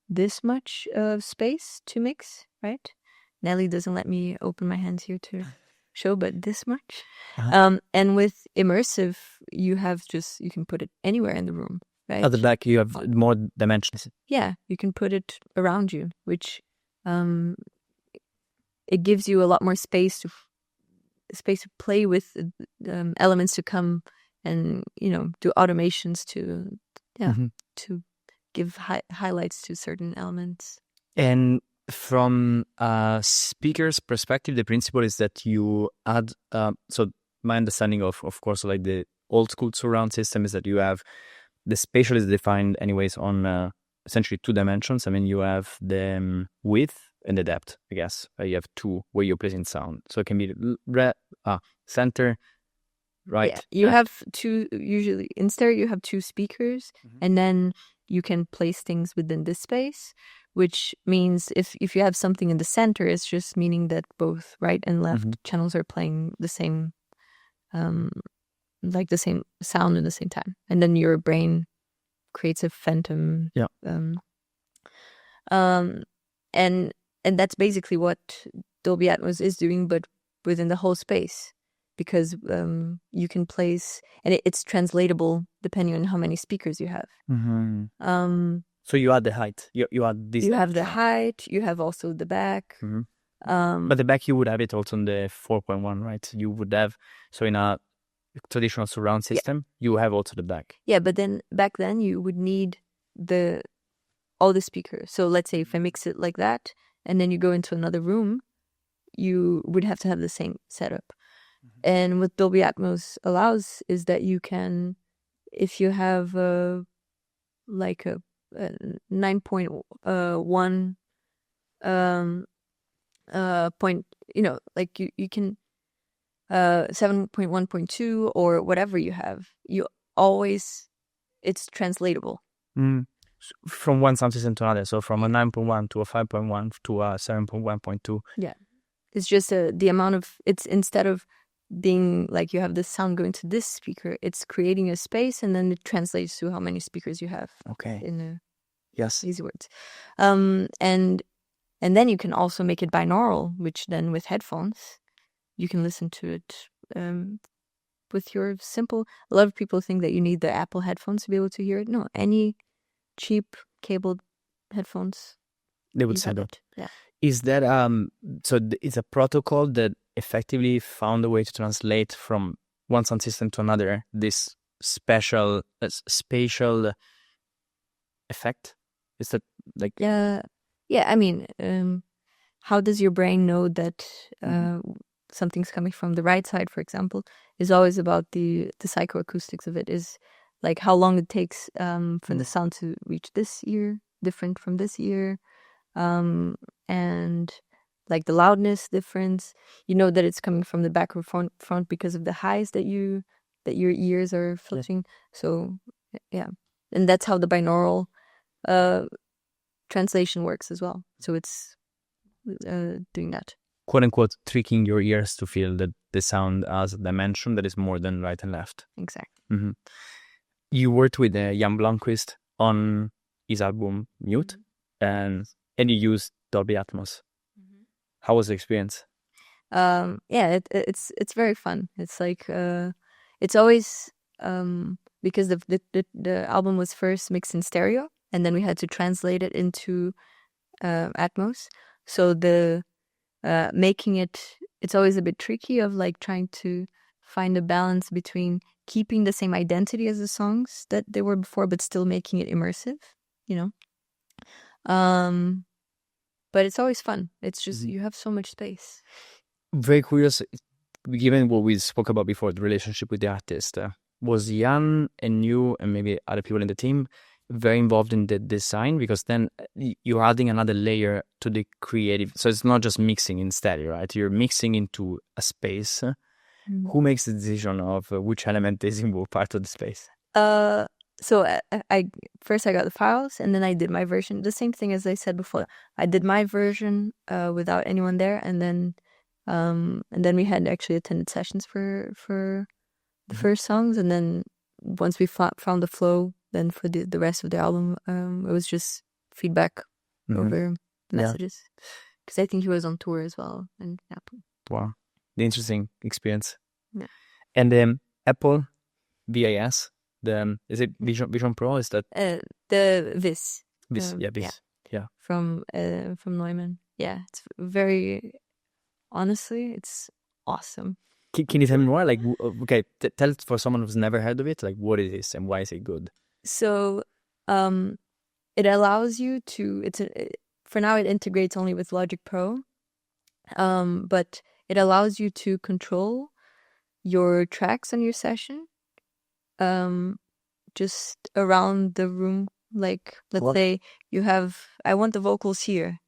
this much space to mix, right? Nelly doesn't let me open my hands here to show, but this much. And with immersive, you can put it anywhere in the room, right? At the back, you have more dimensions. Yeah, you can put it around you, which it gives you a lot more space to play with elements to come, and do automations to to give highlights to certain elements. And from a speaker's perspective, the principle is that you add. So my understanding of course, like the old school surround system is that you have the spatial is defined anyways on essentially two dimensions. I mean, you have the width and the depth, I guess. You have two where you're placing sound. So it can be center, right? Yeah, you have two, usually in stereo you have two speakers, and then you can place things within this space, which means if you have something in the center, it's just meaning that both right and left channels are playing the same like the same sound at the same time, and then your brain creates a phantom. And that's basically what Dolby Atmos is doing, but within the whole space. because you can place, and it's translatable depending on how many speakers you have. So you add the height. You add this. You have the height. You have also the back. But the back, you would have it also on the 4.1, right? You would have, so in a traditional surround system, you have also the back. Yeah, but then back then you would need all the speakers. So let's say if I mix it like that, and then you go into another room, you would have to have the same setup. And what Dolby Atmos allows is that you can, if you have like a 9.1 point, like you can 7.1.2 or whatever you have, it's translatable. From one sound system to another, so from a 9.1 to a 5.1 to a 7.1.2. Yeah, it's just the amount of, it's instead of being like you have this sound going to this speaker, it's creating a space and then it translates to how many speakers you have. Okay. In yes, easy words. And then you can also make it binaural, which then with headphones you can listen to it with your simple. A lot of people think that you need the Apple headphones to be able to hear it. No, any cheap cabled headphones, they would say that. Yeah. Is that so? It's a protocol that effectively found a way to translate from one sound system to another this special spatial effect. Is that like? Yeah. I mean, how does your brain know that something's coming from the right side, for example, is always about the psychoacoustics of it. Is like how long it takes for the sound to reach this ear, different from this ear, and like the loudness difference. You know that it's coming from the back or front because of the highs that your ears are filtering. So yeah, and that's how the binaural translation works as well. So it's doing that, quote unquote, tricking your ears to feel that the sound has a dimension that is more than right and left. Exactly. You worked with Jan Blomqvist on his album Mute, and you used Dolby Atmos. How was the experience? It's very fun. It's like it's always because the album was first mixed in stereo, and then we had to translate it into Atmos. So the making it's always a bit tricky of like trying to find a balance between keeping the same identity as the songs that they were before, but still making it immersive, but it's always fun. It's just you have so much space. Very curious, given what we spoke about before, the relationship with the artist. Was Jan and you and maybe other people in the team very involved in the design? Because then you're adding another layer to the creative. So it's not just mixing in stereo, right? You're mixing into a space. Who makes the decision of which element is in what part of the space? So I first got the files, and then I did my version. The same thing as I said before. I did my version without anyone there, and then we had actually attended sessions for the first songs, and then once we found the flow, then for the rest of the album, it was just feedback over messages. Because I think he was on tour as well, and Apple. Wow, the interesting experience. Yeah. And Apple VIS. Is it Vision Pro? Is that the Vis? Vis, Vis. Yeah. From Neumann. Yeah, it's very. Honestly, it's awesome. Can you tell me more? Like, okay, tell it for someone who's never heard of it. Like, what it is and why is it good? So, it allows you to. For now, it integrates only with Logic Pro, but it allows you to control your tracks on your session. Just around the room, like let's say you have, I want the vocals here,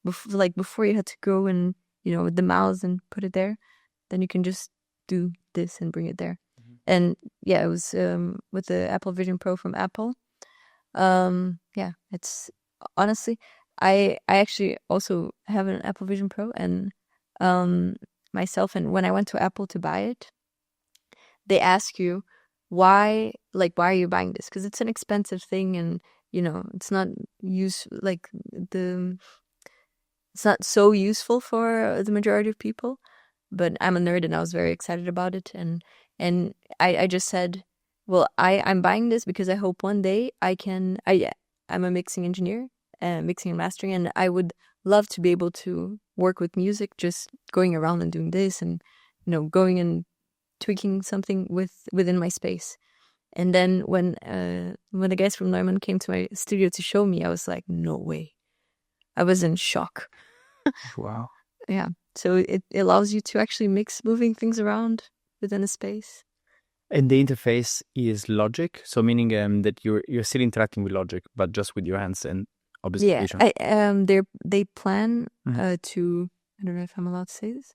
before you had to go and with the mouse and put it there, then you can just do this and bring it there. And yeah, it was with the Apple Vision Pro from Apple. It's honestly, I actually also have an Apple Vision Pro, and myself, and when I went to Apple to buy it, they ask you why are you buying this? Because it's an expensive thing, and it's not it's not so useful for the majority of people. but I'm a nerd and I was very excited about it. And I just said, well, I'm buying this because I hope one day I'm a mixing engineer, mixing and mastering, and I would love to be able to work with music, just going around and doing this and, going and tweaking something within my space. And then when the guys from Neumann came to my studio to show me, I was like, no way. I was in shock. Wow. Yeah. So it allows you to actually mix moving things around within a space. And the interface is Logic, so meaning that you're still interacting with Logic, but just with your hands and obviously vision. They plan to, I don't know if I'm allowed to say this,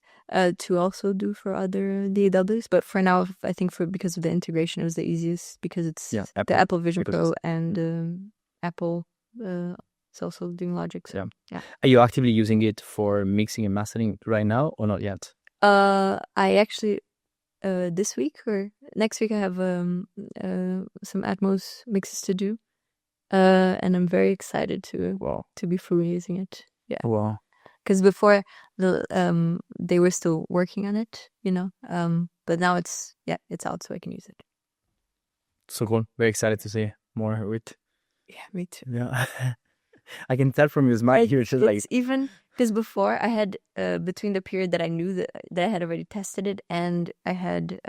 to also do for other DAWs, but for now, I think because of the integration, it was the easiest because it's the Apple Vision Pro and Apple is also doing Logic. So, yeah. Are you actively using it for mixing and mastering right now or not yet? I actually this week or next week I have some Atmos mixes to do, and I'm very excited to be fully using it. Yeah. Wow. Because before they were still working on it, but now it's out, so I can use it. So cool. Very excited to see more with. Yeah, me too. Yeah. I can tell from your smile here, it's like even because before I had between the period that I knew that I had already tested it and I had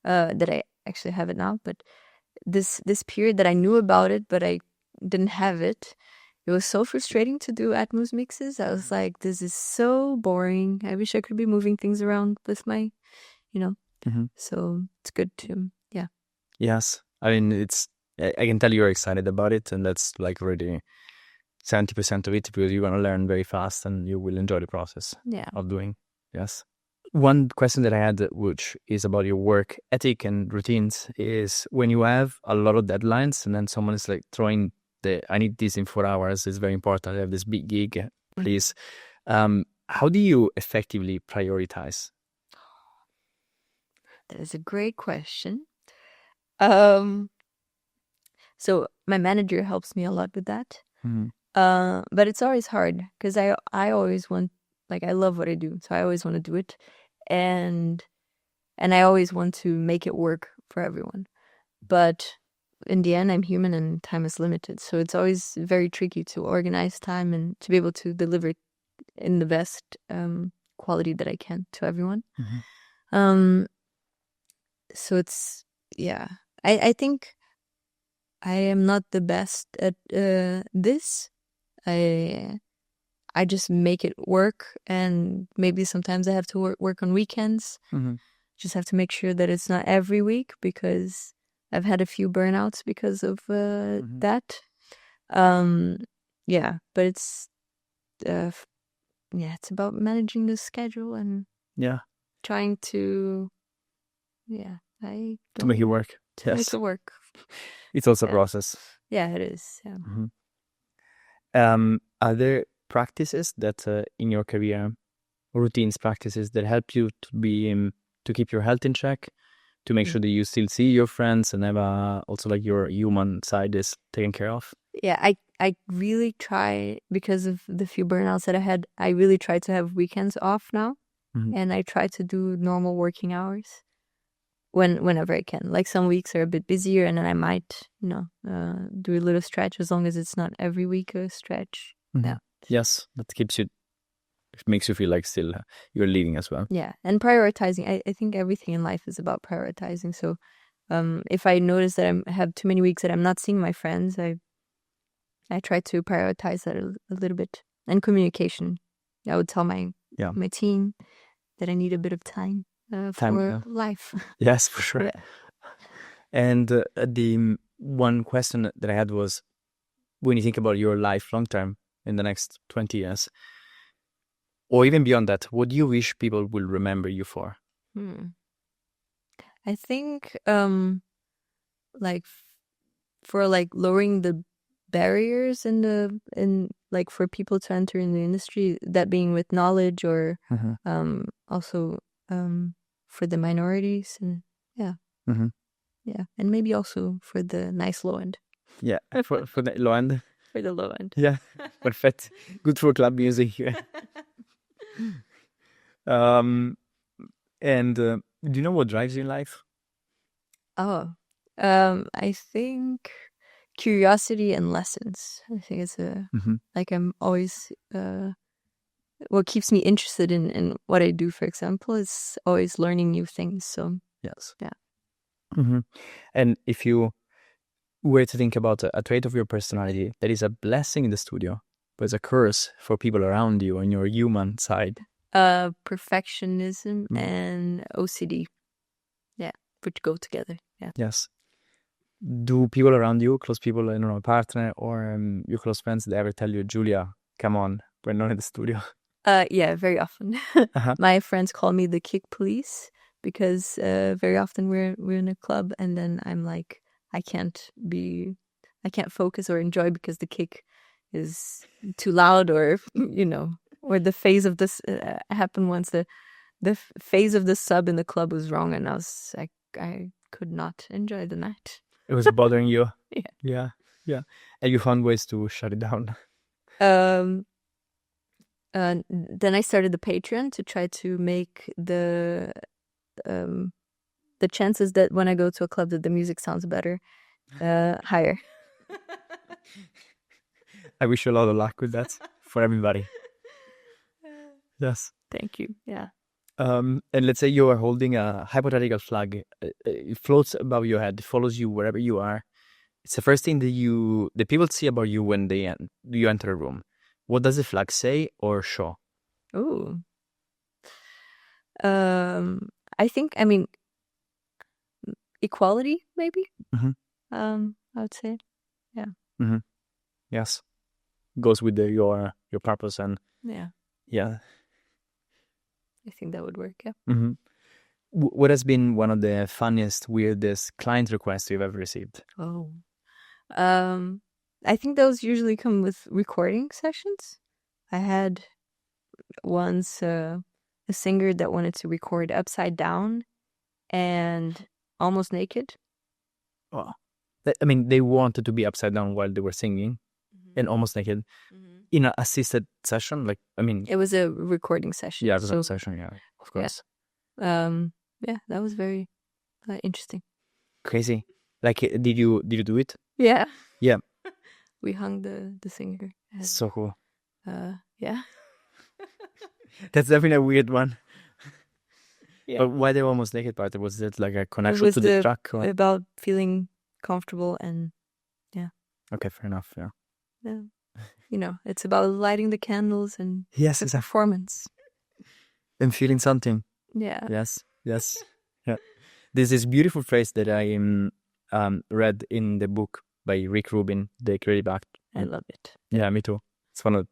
that I actually have it now, but this period that I knew about it but I didn't have it. It was so frustrating to do Atmos mixes. I was like, this is so boring. I wish I could be moving things around with my, So it's good to, yeah. Yes. I mean, I can tell you're excited about it, and that's like already 70% of it because you're going to learn very fast and you will enjoy the process of doing. Yes. One question that I had, which is about your work ethic and routines, is when you have a lot of deadlines and then someone is like throwing I need this in 4 hours, it's very important, I have this big gig, please. How do you effectively prioritize? That is a great question. So my manager helps me a lot with that. Mm-hmm. But it's always hard because I always want, like, I love what I do, so I always want to do it, and I always want to make it work for everyone. But in the end, I'm human and time is limited. So it's always very tricky to organize time and to be able to deliver in the best quality that I can to everyone. Mm-hmm. So it's, I think I am not the best at this. I just make it work, and maybe sometimes I have to work on weekends. Mm-hmm. Just have to make sure that it's not every week because I've had a few burnouts because of that. But it's it's about managing the schedule and trying to to make it work. Make it work. It's also a process. Yeah, it is. Yeah. Mm-hmm. Are there practices that in your career, routines, practices that help you to keep your health in check, to make sure that you still see your friends and have also like your human side is taken care of? Yeah, I really try, because of the few burnouts that I had, I really try to have weekends off now. Mm-hmm. And I try to do normal working hours whenever I can. Like some weeks are a bit busier and then I might, do a little stretch as long as it's not every week a stretch. Mm-hmm. Yeah. Yes, that makes you feel like still you're leading as well. Yeah, and prioritizing. I think everything in life is about prioritizing. So if I notice that I have too many weeks that I'm not seeing my friends, I try to prioritize that a little bit. And communication. I would tell my team that I need a bit of time for life. Yes, for sure. Yeah. And the one question that I had was, when you think about your life long term in the next 20 years, or even beyond that, what do you wish people will remember you for? I think for lowering the barriers in for people to enter in the industry, that being with knowledge or also for the minorities and and maybe also for the nice low end. Yeah, for the low end. For the low end. Yeah, perfect. Good for club music. Um, and do you know what drives you in life? Oh, I think curiosity and lessons. I think it's like I'm always what keeps me interested in what I do, for example, is always learning new things. So Yes. yeah. And if you were to think about a trait of your personality that is a blessing in the studio, but it's a curse for people around you on your human side. Perfectionism and OCD. Yeah, which go together. Yeah. Yes. Do people around you, close people, I don't know, a partner or your close friends, they ever tell you, Julia, come on, we're not in the studio? Yeah, very often. My friends call me the kick police because very often we're in a club and then I'm like, I can't focus or enjoy because the kick is too loud, or or the phase of this happened once. The phase of the sub in the club was wrong, and I could not enjoy the night. It was bothering you? Yeah. Yeah. And you found ways to shut it down? Then I started the Patreon to try to make the chances that when I go to a club that the music sounds better higher. I wish you a lot of luck with that for everybody. Yes. Thank you. Yeah. And let's say you are holding a hypothetical flag. It floats above your head. It follows you wherever you are. It's the first thing that people see about you when you enter a room. What does the flag say or show? Oh. I mean, equality, maybe. I would say, yeah. Yes, goes with your purpose and yeah. I think that would work. Yeah. What has been one of the funniest, weirdest client requests you've ever received? Oh, I think those usually come with recording sessions. I had once a singer that wanted to record upside down and almost naked. Wow. I mean, they wanted to be upside down while they were singing and almost naked in an assisted session. Like, I mean, it was a recording session. Yeah, it was a session. Yeah, of course. Yeah, that was very interesting. Crazy. Like, did you do it? Yeah. Yeah. We hung the singer. So cool. Yeah. That's definitely a weird one. Yeah. But why the almost naked part? Was it like a connection to the track? Or? About feeling comfortable and yeah. Okay, fair enough. Yeah. It's about lighting the candles and yes, the performance. And feeling something. Yeah. Yes. Yeah. There's this beautiful phrase that I read in the book by Rick Rubin, The Creative Act. I love it. Yeah, me too. It's one of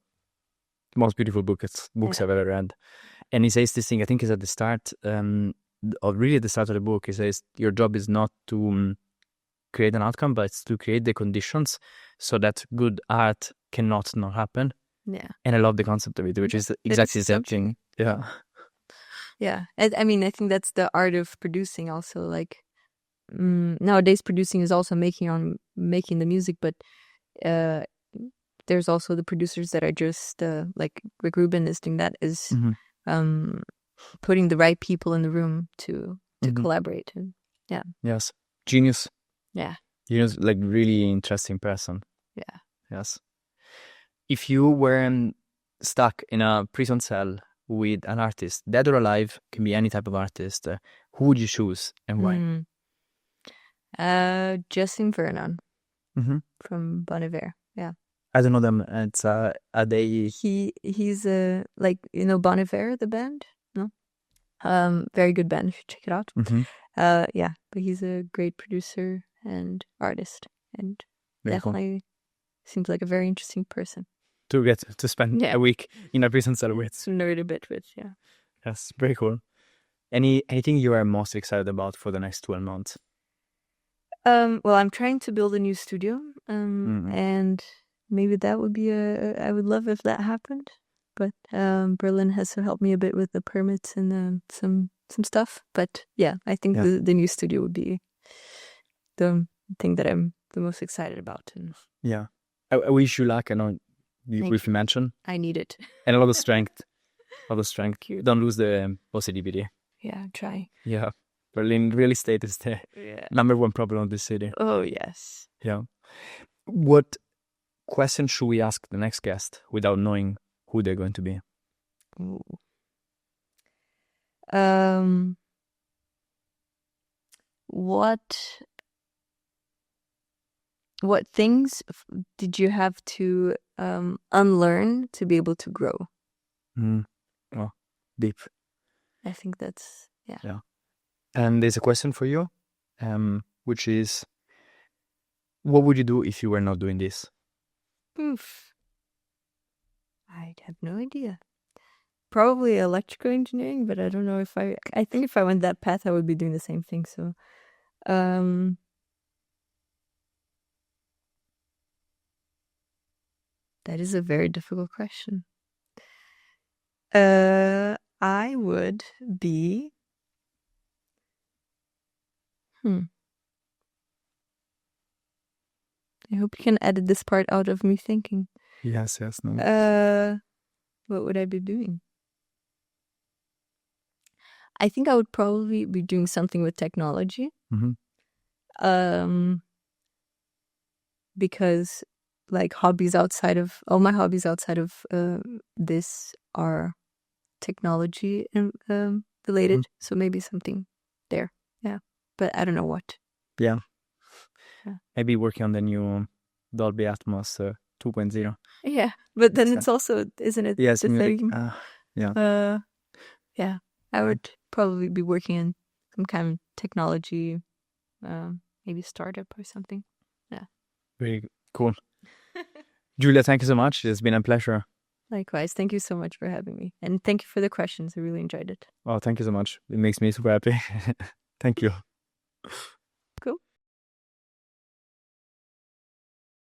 the most beautiful books I've ever read. And he says this thing, I think it's at the start, or really at the start of the book. He says, your job is not to create an outcome, but it's to create the conditions so that good art cannot not happen. Yeah. And I love the concept of it, which is exactly the same thing. Yeah. Yeah. I mean, I think that's the art of producing also. Like, nowadays producing is also making the music, but there's also the producers that are just like Rick Rubin is doing that, is putting the right people in the room to collaborate. And yeah. Yes. Genius. Yeah. Genius, like really interesting person. Yeah. Yes. If you were stuck in a prison cell with an artist, dead or alive, can be any type of artist, who would you choose and why? Justin Vernon from Bon Iver. Yeah. I don't know them. It's are they? He's like, Bon Iver, the band. No, very good band. You should check it out. Yeah, but he's a great producer and artist, and very definitely seems like a very interesting person to get to spend a week in a prison cell with. To nerd a bit with, yeah. That's very cool. Anything you are most excited about for the next 12 months? Well, I'm trying to build a new studio, and maybe that would be I would love if that happened, but Berlin has to help me a bit with the permits and some stuff. But yeah, I think the new studio would be the thing that I'm the most excited about. And I wish you luck. I know you briefly mentioned. I need it. And a lot of strength. lot of strength. Don't lose the positivity. Yeah, I'm trying. Yeah. Berlin real estate is the number one problem of this city. Oh, yes. Yeah. What question should we ask the next guest without knowing who they're going to be? Ooh. What things did you have to unlearn to be able to grow? Oh, deep. I think that's, Yeah. And there's a question for you, which is, what would you do if you were not doing this? Oof. I have no idea. Probably electrical engineering, but I don't know if I think if I went that path, I would be doing the same thing. So, that is a very difficult question. I would be, I hope you can edit this part out of me thinking. Yes, no. What would I be doing? I think I would probably be doing something with technology. Because like all my hobbies outside of this are technology related. So maybe something there. Yeah. But I don't know what. Yeah. Maybe working on the new Dolby Atmos 2.0. Yeah. But then it's also, isn't it? Yes. The thing? Yeah. Yeah. I would probably be working in some kind of technology, maybe startup or something. Yeah. Very cool. Julia, thank you so much. It's been a pleasure. Likewise. Thank you so much for having me. And thank you for the questions. I really enjoyed it. Oh, thank you so much. It makes me super happy. Thank you.